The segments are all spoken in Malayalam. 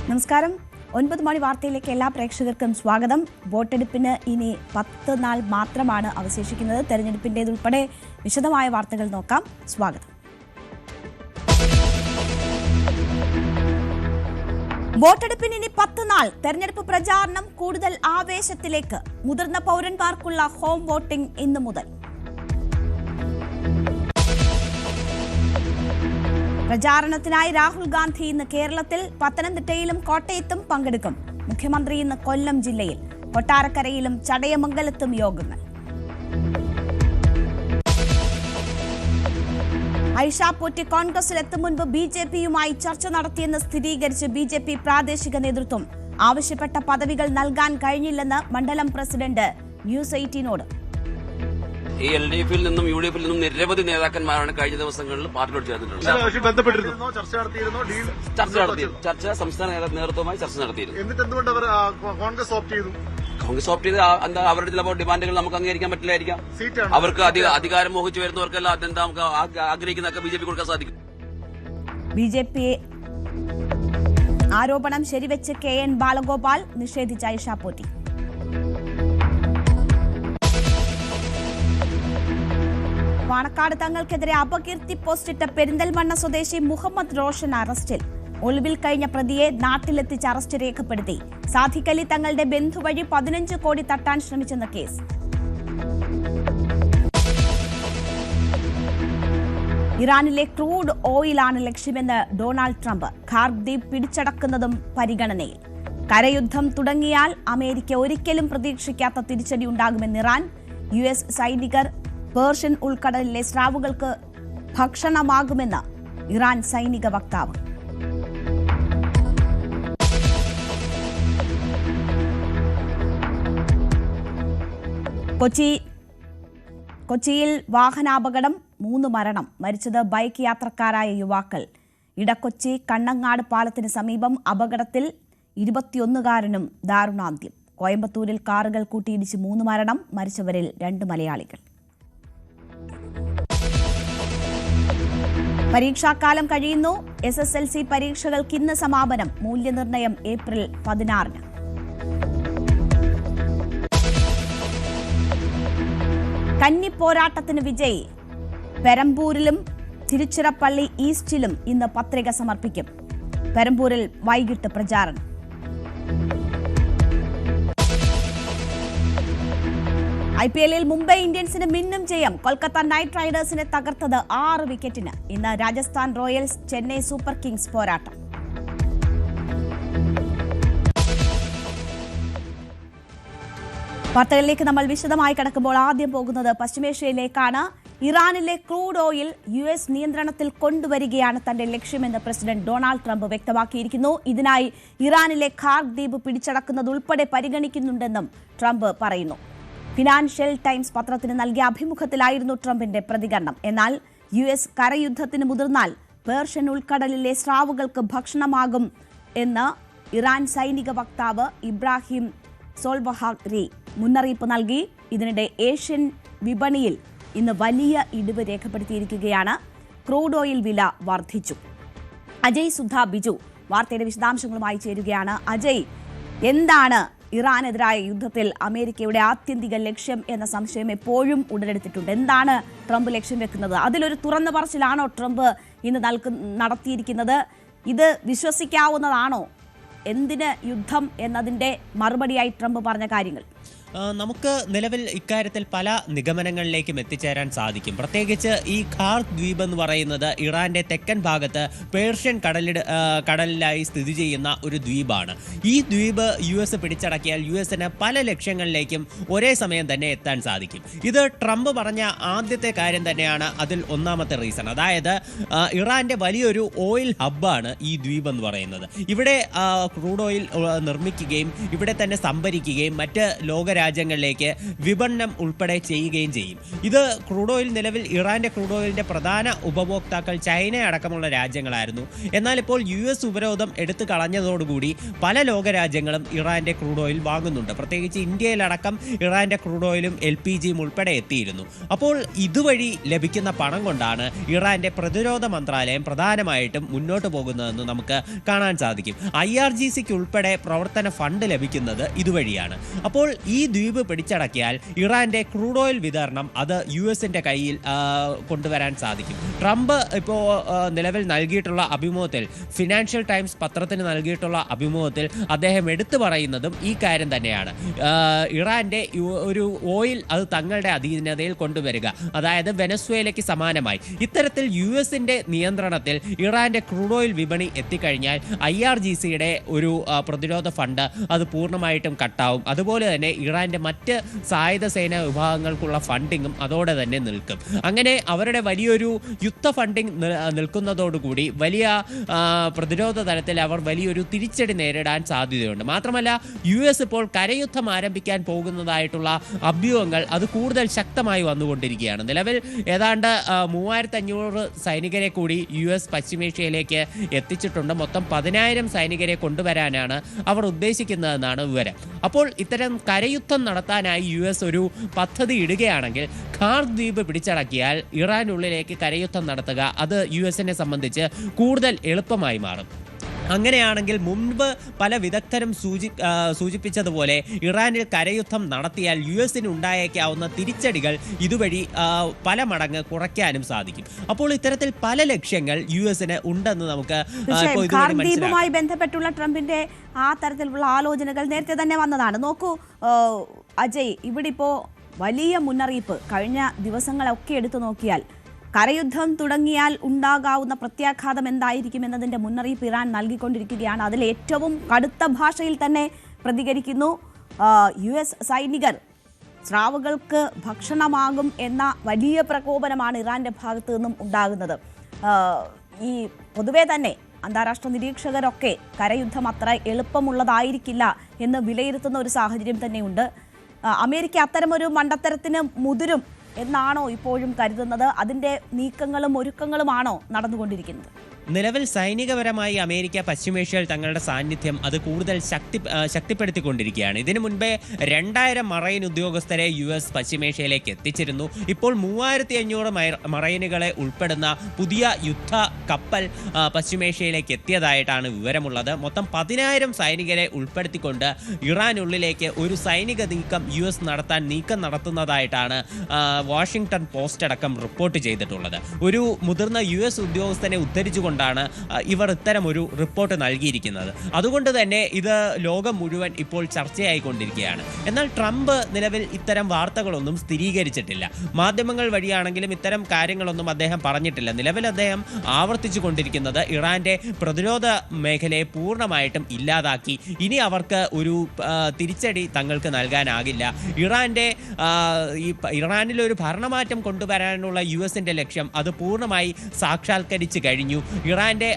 നമസ്കാരം. 9 മണി വാർത്തയിലേക്ക് എല്ലാ പ്രേക്ഷകർക്കും സ്വാഗതം. വോട്ടെടുപ്പിന് ഇനി 10 നാൾ മാത്രമാണ് അവശേഷിക്കുന്നത്. തെരഞ്ഞെടുപ്പിൻ്റേതുൾപ്പെടെ വിശദമായ വാർത്തകൾ നോക്കാം. സ്വാഗതം. വോട്ടെടുപ്പിന് ഇനി 10 നാൾ. തെരഞ്ഞെടുപ്പ് പ്രചാരണം കൂടുതൽ ആവേശത്തിലേക്ക്. മുതിർന്ന പൗരന്മാർക്കുള്ള ഹോം വോട്ടിംഗ് ഇന്നു മുതൽ. പ്രചാരണത്തിനായി രാഹുൽ ഗാന്ധി ഇന്ന് കേരളത്തിൽ. പത്തനംതിട്ടയിലും കോട്ടയത്തും പങ്കെടുക്കും. മുഖ്യമന്ത്രി ഇന്ന് കൊല്ലം ജില്ലയിൽ. കൊട്ടാരക്കരയിലും ചടയമംഗലത്തും യോഗങ്ങൾ. ഐഷ പോറ്റി കോൺഗ്രസിലെത്തും മുൻപ് BJPയുമായി ചർച്ച നടത്തിയെന്ന് സ്ഥിരീകരിച്ച് BJP പ്രാദേശിക നേതൃത്വം. ആവശ്യപ്പെട്ട പദവികൾ നൽകാൻ കഴിഞ്ഞില്ലെന്ന് മണ്ഡലം പ്രസിഡന്റ് ന്യൂസ് 18നോട്. ഈ LDFിൽ നിന്നും UDFിൽ നിന്നും നിരവധി നേതാക്കന്മാരാണ് കഴിഞ്ഞ ദിവസങ്ങളിൽ പാർട്ടിയോട് ചേർന്നിട്ടുള്ളത്. ചർച്ച സംസ്ഥാന നേതൃത്വവുമായി ചർച്ച നടത്തിയിരുന്നു. കോൺഗ്രസ് ഓപ്റ്റ് ചെയ്ത് അവരുടെ ചിലപ്പോൾ ഡിമാൻഡുകൾ നമുക്ക് അംഗീകരിക്കാൻ പറ്റില്ലായിരിക്കാം. അവർക്ക് അധികാരം മോഹിച്ചു വരുന്നവർക്കെല്ലാം അതെന്താ നമുക്ക് ആഗ്രഹിക്കുന്നതൊക്കെ BJP കൊടുക്കാൻ സാധിക്കും. BJP ആരോപണം ശരിവെച്ച് KN ബാലഗോപാൽ. നിഷേധിച്ച ഐഷ പോറ്റി. പാണക്കാട് തങ്ങൾക്കെതിരെ അപകീർത്തി പോസ്റ്റിട്ട പെരിന്തൽമണ്ണ സ്വദേശി മുഹമ്മദ് റോഷൻ അറസ്റ്റിൽ. ഒളിവിൽ കഴിഞ്ഞ പ്രതിയെ നാട്ടിലെത്തിച്ച് അറസ്റ്റ് രേഖപ്പെടുത്തി. സാദിഖ് അലി തങ്ങളുടെ ബന്ധു വഴി 15 കോടി തട്ടാൻ ശ്രമിച്ചെന്ന കേസ്. ഇറാനിലെ ക്രൂഡ് ഓയിലാണ് ലക്ഷ്യമെന്ന് ഡൊണാൾഡ് ട്രംപ്. ഖാർഗ് ദ്വീപ് പിടിച്ചടക്കുന്നതും പരിഗണനയിൽ. കരയുദ്ധം തുടങ്ങിയാൽ അമേരിക്ക ഒരിക്കലും പ്രതീക്ഷിക്കാത്ത തിരിച്ചടി ഉണ്ടാകുമെന്ന് ഇറാൻ. US സൈനികർ പേർഷ്യൻ ഉൾക്കടലിലെ സ്രാവുകൾക്ക് ഭക്ഷണമാകുമെന്ന് ഇറാൻ സൈനിക വക്താവ്. കൊച്ചിയിൽ വാഹനാപകടം. 3 മരണം. മരിച്ചത് ബൈക്ക് യാത്രക്കാരായ യുവാക്കൾ. ഇടക്കൊച്ചി കണ്ണങ്ങാട് പാലത്തിന് സമീപം അപകടത്തിൽ 21കാരനും ദാരുണാന്ത്യം. കോയമ്പത്തൂരിൽ കാറുകൾ കൂട്ടിയിടിച്ച് 3 മരണം. മരിച്ചവരിൽ 2 മലയാളികൾ. പരീക്ഷാക്കാലം കഴിയുന്നു. SSLC പരീക്ഷകൾക്ക് ഇന്ന് സമാപനം. മൂല്യനിർണ്ണയം ഏപ്രിൽ 16-ന്. കന്നിപ്പോരാട്ടത്തിന് വിജയ്. പെരമ്പൂരിലും തിരുച്ചിറപ്പള്ളി ഈസ്റ്റിലും ഇന്ന് പത്രിക സമർപ്പിക്കും. പെരമ്പൂരിൽ വൈകിട്ട് പ്രചാരണം. IPLൽ മുംബൈ ഇന്ത്യൻസിന് മിന്നും ജയം. കൊൽക്കത്ത നൈറ്റ് റൈഡേഴ്സിനെ തകർത്തത് 6 വിക്കറ്റിന്. ഇന്ന് Rajasthan Royals Chennai super Kings പോരാട്ടം. വാർത്തകളിലേക്ക് നമ്മൾ വിശദമായി കടക്കുമ്പോൾ ആദ്യം പോകുന്നത് പശ്ചിമേഷ്യയിലേക്കാണ്. ഇറാനിലെ ക്രൂഡ് ഓയിൽ US നിയന്ത്രണത്തിൽ കൊണ്ടുവരികയാണ് തന്റെ ലക്ഷ്യമെന്ന് പ്രസിഡന്റ് ഡൊണാൾഡ് ട്രംപ് വ്യക്തമാക്കിയിരിക്കുന്നു. ഇതിനായി ഇറാനിലെ ഖാർഗ് ദ്വീപ് പിടിച്ചടക്കുന്നതുൾപ്പെടെ പരിഗണിക്കുന്നുണ്ടെന്നും ട്രംപ് പറയുന്നു. ഫിനാൻഷ്യൽ ടൈംസ് പത്രത്തിന് നൽകിയ അഭിമുഖത്തിലായിരുന്നു ട്രംപിന്റെ പ്രതികരണം. എന്നാൽ US കരയുദ്ധത്തിന് മുതിർന്നാൽ പേർഷ്യൻ ഉൾക്കടലിലെ സ്രാവുകൾക്ക് ഭക്ഷണമാകും എന്ന് ഇറാൻ സൈനിക വക്താവ് ഇബ്രാഹിം സോൾവഹാരി മുന്നറിയിപ്പ് നൽകി. ഇതിനിടെ ഏഷ്യൻ വിപണിയിൽ ഇന്ന് വലിയ ഇടിവ് രേഖപ്പെടുത്തിയിരിക്കുകയാണ്. ക്രൂഡ് ഓയിൽ വില വർദ്ധിച്ചു. അജയ് സുധ ബിജു വാർത്തയുടെ വിശദാംശങ്ങളുമായി ചേരുകയാണ്. അജയ്, എന്താണ് ഇറാനെതിരായ യുദ്ധത്തിൽ അമേരിക്കയുടെ ആത്യന്തിക ലക്ഷ്യം എന്ന സംശയം എപ്പോഴും ഉടലെടുത്തിട്ടുണ്ട്. എന്താണ് ട്രംപ് ലക്ഷ്യം വെക്കുന്നത്? അതിലൊരു തുറന്ന പറച്ചിലാണോ ട്രംപ് ഇന്ന് നടത്തിയിരിക്കുന്നത്? ഇത് വിശ്വസിക്കാവുന്നതാണോ? എന്തിന് യുദ്ധം എന്നതിൻ്റെ മറുപടിയായി ട്രംപ് പറഞ്ഞ കാര്യങ്ങൾ. നമുക്ക് നിലവിൽ ഇക്കാര്യത്തിൽ പല നിഗമനങ്ങളിലേക്കും എത്തിച്ചേരാൻ സാധിക്കും. പ്രത്യേകിച്ച് ഈ ഖാർഗ് ദ്വീപ് എന്ന് പറയുന്നത് ഇറാന്റെ തെക്കൻ ഭാഗത്ത് പേർഷ്യൻ കടലിലായി സ്ഥിതി ചെയ്യുന്ന ഒരു ദ്വീപാണ്. ഈ ദ്വീപ് US പിടിച്ചടക്കിയാൽ USന് പല ലക്ഷ്യങ്ങളിലേക്കും ഒരേ സമയം തന്നെ എത്താൻ സാധിക്കും. ഇത് ട്രംപ് പറഞ്ഞ ആദ്യത്തെ കാര്യം തന്നെയാണ്. അതിൽ ഒന്നാമത്തെ റീസൺ, അതായത് ഇറാന്റെ വലിയൊരു ഓയിൽ ഹബ്ബാണ് ഈ ദ്വീപ് എന്ന് പറയുന്നത്. ഇവിടെ ക്രൂഡ് ഓയിൽ നിർമ്മിക്കുകയും ഇവിടെ തന്നെ സംഭരിക്കുകയും മറ്റ് ലോകരാജ്യങ്ങൾ രാജ്യങ്ങളിലേക്ക് വിപണനം ഉൾപ്പെടെ ചെയ്യുകയും ചെയ്യും. ഇത് ക്രൂഡ് ഓയിൽ നിലവിൽ ഇറാന്റെ ക്രൂഡ് ഓയിലിന്റെ പ്രധാന ഉപഭോക്താക്കൾ ചൈന അടക്കമുള്ള രാജ്യങ്ങളായിരുന്നു. എന്നാൽ ഇപ്പോൾ US ഉപരോധം എടുത്തു കളഞ്ഞതോടുകൂടി പല ലോകരാജ്യങ്ങളും ഇറാന്റെ ക്രൂഡ് ഓയിൽ വാങ്ങുന്നുണ്ട്. പ്രത്യേകിച്ച് ഇന്ത്യയിലടക്കം ഇറാന്റെ ക്രൂഡ് ഓയിലും LPGയും ഉൾപ്പെടെ എത്തിയിരുന്നു. അപ്പോൾ ഇതുവഴി ലഭിക്കുന്ന പണം കൊണ്ടാണ് ഇറാന്റെ പ്രതിരോധ മന്ത്രാലയം പ്രധാനമായിട്ടും മുന്നോട്ട് പോകുന്നതെന്ന് നമുക്ക് കാണാൻ സാധിക്കും. IRGCക്ക് ഉൾപ്പെടെ പ്രവർത്തന ഫണ്ട് ലഭിക്കുന്നത് ഇതുവഴിയാണ്. അപ്പോൾ ഈ ദ്വീപ് പിടിച്ചടക്കിയാൽ ഇറാന്റെ ക്രൂഡ് ഓയിൽ വിതരണം അത് US-ന്റെ കയ്യിൽ കൊണ്ടുവരാൻ സാധിക്കും. ട്രംപ് ഇപ്പോൾ നിലവിൽ നൽകിയിട്ടുള്ള അഭിമുഖത്തിൽ, ഫിനാൻഷ്യൽ ടൈംസ് പത്രത്തിന് നൽകിയിട്ടുള്ള അഭിമുഖത്തിൽ അദ്ദേഹം എടുത്തു പറയുന്നതും ഈ കാര്യം തന്നെയാണ്. ഇറാന്റെ ഒരു ഓയിൽ അത് തങ്ങളുടെ അധീനതയിൽ കൊണ്ടുവരിക, അതായത് വെനസ്വേലയ്ക്ക് സമാനമായി ഇത്തരത്തിൽ US-ന്റെ നിയന്ത്രണത്തിൽ ഇറാന്റെ ക്രൂഡ് ഓയിൽ വിപണി എത്തിക്കഴിഞ്ഞാൽ IRGCയുടെ ഒരു പ്രതിരോധ ഫണ്ട് അത് പൂർണ്ണമായിട്ടും കട്ടാവും. അതുപോലെ തന്നെ ഇറാന്റെ മറ്റ് സായുധ സേനാ വിഭാഗങ്ങൾക്കുള്ള ഫണ്ടിങ്ങും അതോടെ തന്നെ നിൽക്കും. അങ്ങനെ അവരുടെ വലിയൊരു യുദ്ധ ഫണ്ടിങ് നിൽക്കുന്നതോടുകൂടി വലിയ പ്രതിരോധ തലത്തിൽ അവർ വലിയൊരു തിരിച്ചടി നേരിടാൻ സാധ്യതയുണ്ട്. മാത്രമല്ല US ഇപ്പോൾ കരയുദ്ധം ആരംഭിക്കാൻ പോകുന്നതായിട്ടുള്ള അഭ്യൂഹങ്ങൾ അത് കൂടുതൽ ശക്തമായി വന്നുകൊണ്ടിരിക്കുകയാണ്. നിലവിൽ ഏതാണ്ട് 3500 സൈനികരെ കൂടി US പശ്ചിമേഷ്യയിലേക്ക് എത്തിച്ചിട്ടുണ്ട്. മൊത്തം 10,000 സൈനികരെ കൊണ്ടുവരാനാണ് അവർ ഉദ്ദേശിക്കുന്നതെന്നാണ് വിവരം. അപ്പോൾ ഇത്തരം കരയുദ്ധം നടത്താനായി US ഒരു പദ്ധതി ഇടുകയാണെങ്കിൽ ഖാർ ദ്വീപ് പിടിച്ചടക്കിയാൽ ഇറാനുള്ളിലേക്ക് കരയുദ്ധം നടത്തുക അത് US-നെ സംബന്ധിച്ച് കൂടുതൽ എളുപ്പമായി മാറും. അങ്ങനെയാണെങ്കിൽ മുൻപ് പല വിദഗ്ധരും സൂചിപ്പിച്ചതുപോലെ ഇറാനിൽ കരയുദ്ധം നടത്തിയാൽ US-ന് ഉണ്ടായേക്കാവുന്ന തിരിച്ചടികൾ ഇതുവഴി പല മടങ്ങ് കുറയ്ക്കാനും സാധിക്കും. അപ്പോൾ ഇത്തരത്തിൽ പല ലക്ഷ്യങ്ങൾ US-ന് ഉണ്ടെന്ന് നമുക്ക് ദ്വീപുമായി ബന്ധപ്പെട്ടുള്ള ട്രംപിന്റെ ആ തരത്തിലുള്ള ആലോചനകൾ നേരത്തെ തന്നെ വന്നതാണ്. നോക്കൂ അജയ്, ഇവിടെ ഇപ്പോൾ വലിയ മുന്നറിയിപ്പ് കഴിഞ്ഞ ദിവസങ്ങളൊക്കെ എടുത്തു നോക്കിയാൽ കരയുദ്ധം തുടങ്ങിയാൽ ഉണ്ടാകാവുന്ന പ്രത്യാഘാതം എന്തായിരിക്കും എന്നതിൻ്റെ മുന്നറിയിപ്പ് ഇറാൻ നൽകിക്കൊണ്ടിരിക്കുകയാണ്. അതിൽ ഏറ്റവും കടുത്ത ഭാഷയിൽ തന്നെ പ്രതികരിക്കുന്നു. US സൈനികർ സ്രാവുകൾക്ക് ഭക്ഷണമാകും എന്ന വലിയ പ്രകോപനമാണ് ഇറാന്റെ ഭാഗത്തു നിന്നും ഉണ്ടാകുന്നത്. ഈ പൊതുവെ തന്നെ അന്താരാഷ്ട്ര നിരീക്ഷകരൊക്കെ കരയുദ്ധം അത്ര എളുപ്പമുള്ളതായിരിക്കില്ല എന്ന് വിലയിരുത്തുന്ന ഒരു സാഹചര്യം തന്നെയുണ്ട്. അമേരിക്ക അത്തരമൊരു മണ്ടത്തരത്തിന് മുതിരും എന്നാണോ ഇപ്പോഴും കരുതുന്നത്? അതിൻ്റെ നീക്കങ്ങളും ഒരുക്കങ്ങളുമാണോ നടന്നുകൊണ്ടിരിക്കുന്നത്? നിലവിൽ സൈനികപരമായി അമേരിക്ക പശ്ചിമേഷ്യയിൽ തങ്ങളുടെ സാന്നിധ്യം അത് കൂടുതൽ ശക്തിപ്പെടുത്തിക്കൊണ്ടിരിക്കുകയാണ്. ഇതിനു മുൻപേ 2000 മറൈൻ ഉദ്യോഗസ്ഥരെ US പശ്ചിമേഷ്യയിലേക്ക് എത്തിച്ചിരുന്നു. ഇപ്പോൾ 3500 മറൈനുകളെ ഉൾപ്പെടുന്ന പുതിയ യുദ്ധ കപ്പൽ പശ്ചിമേഷ്യയിലേക്ക് എത്തിയതായിട്ടാണ് വിവരമുള്ളത്. മൊത്തം 10,000 സൈനികരെ ഉൾപ്പെടുത്തിക്കൊണ്ട് ഇറാനുള്ളിലേക്ക് ഒരു സൈനിക നീക്കം US നീക്കം നടത്തുന്നതായിട്ടാണ് വാഷിംഗ്ടൺ പോസ്റ്റ് അടക്കം റിപ്പോർട്ട് ചെയ്തിട്ടുള്ളത്. ഒരു മുതിർന്ന US ഉദ്യോഗസ്ഥനെ ഉദ്ധരിച്ചുകൊണ്ട് ഇവർ ഇത്തരമൊരു റിപ്പോർട്ട് നൽകിയിരിക്കുന്നത്. അതുകൊണ്ട് തന്നെ ഇത് ലോകം മുഴുവൻ ഇപ്പോൾ ചർച്ചയായിക്കൊണ്ടിരിക്കുകയാണ്. എന്നാൽ ട്രംപ് നിലവിൽ ഇത്തരം വാർത്തകളൊന്നും സ്ഥിരീകരിച്ചിട്ടില്ല. മാധ്യമങ്ങൾ വഴിയാണെങ്കിലും ഇത്തരം കാര്യങ്ങളൊന്നും അദ്ദേഹം പറഞ്ഞിട്ടില്ല. നിലവിൽ അദ്ദേഹം ആവർത്തിച്ചു കൊണ്ടിരിക്കുന്നത് ഇറാന്റെ പ്രതിരോധ മേഖലയെ പൂർണ്ണമായിട്ടും ഇല്ലാതാക്കി, ഇനി അവർക്ക് ഒരു തിരിച്ചടി തങ്ങൾക്ക് നൽകാനാകില്ല. ഇറാനിലൊരു ഭരണമാറ്റം കൊണ്ടുവരാനുള്ള US-ന്റെ ലക്ഷ്യം അത് പൂർണ്ണമായി സാക്ഷാത്കരിച്ചു കഴിഞ്ഞു. ഇറാന്റെ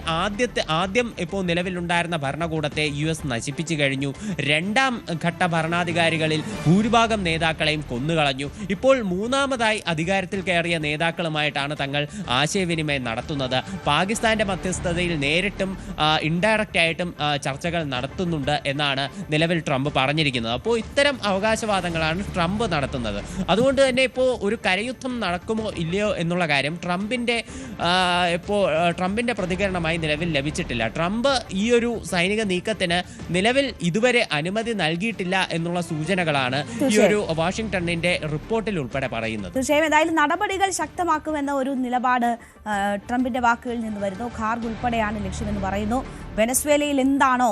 ആദ്യം ഇപ്പോൾ നിലവിലുണ്ടായിരുന്ന ഭരണകൂടത്തെ US നശിപ്പിച്ചു കഴിഞ്ഞു. രണ്ടാം ഘട്ട ഭരണാധികാരികളിൽ ഭൂരിഭാഗം നേതാക്കളെയും കൊന്നുകളഞ്ഞു. ഇപ്പോൾ മൂന്നാമതായി അധികാരത്തിൽ കയറിയ നേതാക്കളുമായിട്ടാണ് തങ്ങൾ ആശയവിനിമയം നടത്തുന്നത്. പാകിസ്ഥാന്റെ മധ്യസ്ഥതയിൽ നേരിട്ടും ഇൻഡയറക്റ്റ് ആയിട്ടും ചർച്ചകൾ നടത്തുന്നുണ്ട് എന്നാണ് നിലവിൽ ട്രംപ് പറഞ്ഞിരിക്കുന്നത്. അപ്പോൾ ഇത്തരം അവകാശവാദങ്ങളാണ് ട്രംപ് നടത്തുന്നത്. അതുകൊണ്ട് തന്നെ ഇപ്പോൾ ഒരു കരയുദ്ധം നടക്കുമോ ഇല്ലയോ എന്നുള്ള കാര്യം ട്രംപിന്റെ പ്രതികരണമായി നിലവിൽ ലഭിച്ചിട്ടില്ല. ട്രംപ് ഈ ഒരു സൈനിക നീക്കത്തിന് നിലവിൽ ഇതുവരെ അനുമതി നൽകിയിട്ടില്ല എന്നുള്ള സൂചനകളാണ് ഈ ഒരു വാഷിംഗ്ടണിന്റെ റിപ്പോർട്ടിൽ ഉൾപ്പെടെ പറയുന്നത്. തീർച്ചയായും ഏതായാലും നടപടികൾ ശക്തമാക്കുമെന്ന ഒരു നിലപാട് ട്രംപിന്റെ വാക്കുകളിൽ നിന്ന് വരുന്നു. ഖാർഗ് ഉൾപ്പെടെയാണ് ലക്ഷ്യമെന്ന് പറയുന്നു. വെനസ്വേലയിൽ എന്താണോ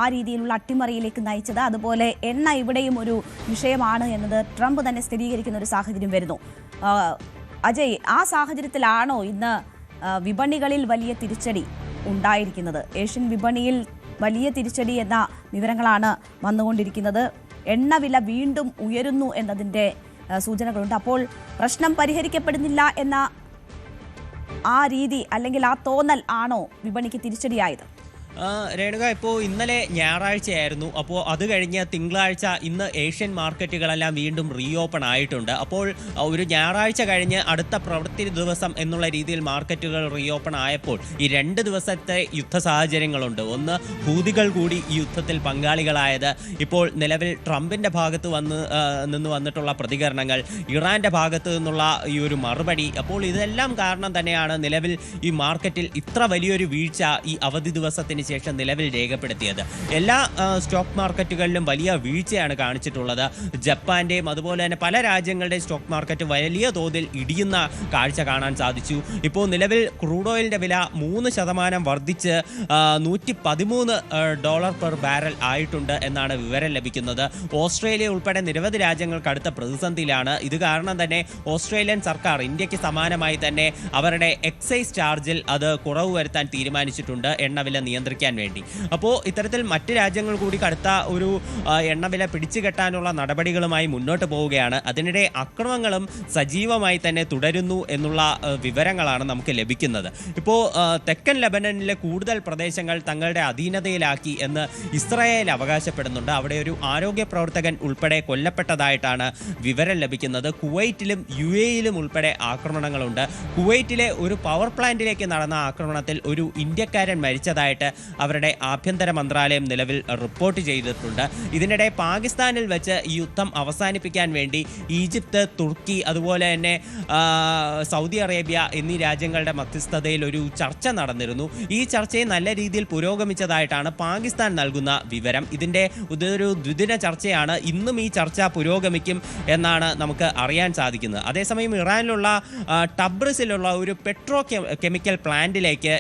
ആ രീതിയിലുള്ള അട്ടിമറിയിലേക്ക് നയിച്ചത്, അതുപോലെ എണ്ണ ഇവിടെയും ഒരു വിഷയമാണ് എന്നത് ട്രംപ് തന്നെ സ്ഥിരീകരിക്കുന്ന ഒരു സാഹചര്യം വരുന്നു. അജയ്, ആ സാഹചര്യത്തിലാണോ ഇന്ന് വിപണികളിൽ വലിയ തിരിച്ചടി ഉണ്ടായിരിക്കുന്നത്? ഏഷ്യൻ വിപണിയിൽ വലിയ തിരിച്ചടി എന്ന വിവരങ്ങളാണ് വന്നുകൊണ്ടിരിക്കുന്നത്. എണ്ണവില വീണ്ടും ഉയരുന്നു എന്നതിൻ്റെ സൂചനകളുണ്ട്. അപ്പോൾ പ്രശ്നം പരിഹരിക്കപ്പെടുന്നില്ല എന്ന ആ രീതി അല്ലെങ്കിൽ ആ തോന്നൽ ആണോ വിപണിക്ക് തിരിച്ചടിയായത്? രേണുക, ഇപ്പോൾ ഇന്നലെ ഞായറാഴ്ചയായിരുന്നു. അപ്പോൾ അത് കഴിഞ്ഞ് തിങ്കളാഴ്ച ഇന്ന് ഏഷ്യൻ മാർക്കറ്റുകളെല്ലാം വീണ്ടും റീഓപ്പൺ ആയിട്ടുണ്ട്. അപ്പോൾ ഒരു ഞായറാഴ്ച കഴിഞ്ഞ് അടുത്ത പ്രവൃത്തി ദിവസം എന്നുള്ള രീതിയിൽ മാർക്കറ്റുകൾ റീഓപ്പൺ ആയപ്പോൾ ഈ 2 ദിവസത്തെ യുദ്ധ സാഹചര്യങ്ങളുണ്ട്. ഒന്ന്, ഹൂതികൾ കൂടി ഈ യുദ്ധത്തിൽ പങ്കാളികളായത്, ഇപ്പോൾ നിലവിൽ ട്രംപിൻ്റെ ഭാഗത്ത് നിന്ന് വന്നിട്ടുള്ള പ്രതികരണങ്ങൾ, ഇറാൻ്റെ ഭാഗത്ത് നിന്നുള്ള ഈ ഒരു മറുപടി. അപ്പോൾ ഇതെല്ലാം കാരണം തന്നെയാണ് നിലവിൽ ഈ മാർക്കറ്റിൽ ഇത്ര വലിയൊരു വീഴ്ച ഈ അവധി ദിവസത്തിന് ശേഷം നിലവിൽ രേഖപ്പെടുത്തിയത്. എല്ലാ സ്റ്റോക്ക് മാർക്കറ്റുകളിലും വലിയ വീഴ്ചയാണ് കാണിച്ചിട്ടുള്ളത്. ജപ്പാന്റെയും അതുപോലെ തന്നെ പല രാജ്യങ്ങളുടെ സ്റ്റോക്ക് മാർക്കറ്റ് വലിയ തോതിൽ ഇടിയുന്ന കാഴ്ച കാണാൻ സാധിച്ചു. ഇപ്പോൾ നിലവിൽ ക്രൂഡ് ഓയിലിന്റെ വില 3% വർദ്ധിച്ച് $113 പെർ ബാരൽ ആയിട്ടുണ്ട് എന്നാണ് വിവരം ലഭിക്കുന്നത്. ഓസ്ട്രേലിയ ഉൾപ്പെടെ നിരവധി രാജ്യങ്ങൾ കടുത്ത പ്രതിസന്ധിയിലാണ്. ഇത് കാരണം തന്നെ ഓസ്ട്രേലിയൻ സർക്കാർ ഇന്ത്യക്ക് സമാനമായി തന്നെ അവരുടെ എക്സൈസ് ചാർജിൽ അത് കുറവ് വരുത്താൻ തീരുമാനിച്ചിട്ടുണ്ട്, എണ്ണവില നിയന്ത്രിക്കാൻ വേണ്ടി. അപ്പോൾ ഇത്തരത്തിൽ മറ്റ് രാജ്യങ്ങൾ കൂടി കടുത്ത ഒരു എണ്ണവില പിടിച്ചു കെട്ടാനുള്ള നടപടികളുമായി മുന്നോട്ട് പോവുകയാണ്. അതിനിടെ അക്രമങ്ങളും സജീവമായി തന്നെ തുടരുന്നു എന്നുള്ള വിവരങ്ങളാണ് നമുക്ക് ലഭിക്കുന്നത്. ഇപ്പോൾ തെക്കൻ ലെബനനിലെ കൂടുതൽ പ്രദേശങ്ങൾ തങ്ങളുടെ അധീനതയിലാക്കി എന്ന് ഇസ്രായേൽ അവകാശപ്പെടുന്നുണ്ട്. അവിടെ ഒരു ആരോഗ്യ പ്രവർത്തകൻ ഉൾപ്പെടെ കൊല്ലപ്പെട്ടതായിട്ടാണ് വിവരം ലഭിക്കുന്നത്. കുവൈറ്റിലും UAE-യിലും ഉൾപ്പെടെ ആക്രമണങ്ങളുണ്ട്. കുവൈറ്റിലെ ഒരു പവർ പ്ലാന്റിലേക്ക് നടന്ന ആക്രമണത്തിൽ ഒരു ഇന്ത്യക്കാരൻ മരിച്ചതായിട്ട് അവരുടെ ആഭ്യന്തര മന്ത്രാലയം നിലവിൽ റിപ്പോർട്ട് ചെയ്തിട്ടുണ്ട്. ഇതിനിടെ പാകിസ്ഥാനിൽ വെച്ച് ഈ യുദ്ധം അവസാനിപ്പിക്കാൻ വേണ്ടി ഈജിപ്ത്, തുർക്കി, അതുപോലെ തന്നെ സൗദി അറേബ്യ എന്നീ രാജ്യങ്ങളുടെ മധ്യസ്ഥതയിൽ ഒരു ചർച്ച നടന്നിരുന്നു. ഈ ചർച്ചയെ നല്ല രീതിയിൽ പുരോഗമിച്ചതായിട്ടാണ് പാകിസ്ഥാൻ നൽകുന്ന വിവരം. ഇതൊരു ദ്വിദിന ചർച്ചയാണ്. ഇന്നും ഈ ചർച്ച പുരോഗമിക്കും എന്നാണ് നമുക്ക് അറിയാൻ സാധിക്കുന്നത്. അതേസമയം ഇറാനിലുള്ള ടബ്രിസിലുള്ള ഒരു പെട്രോ കെമിക്കൽ പ്ലാന്റിലേക്ക്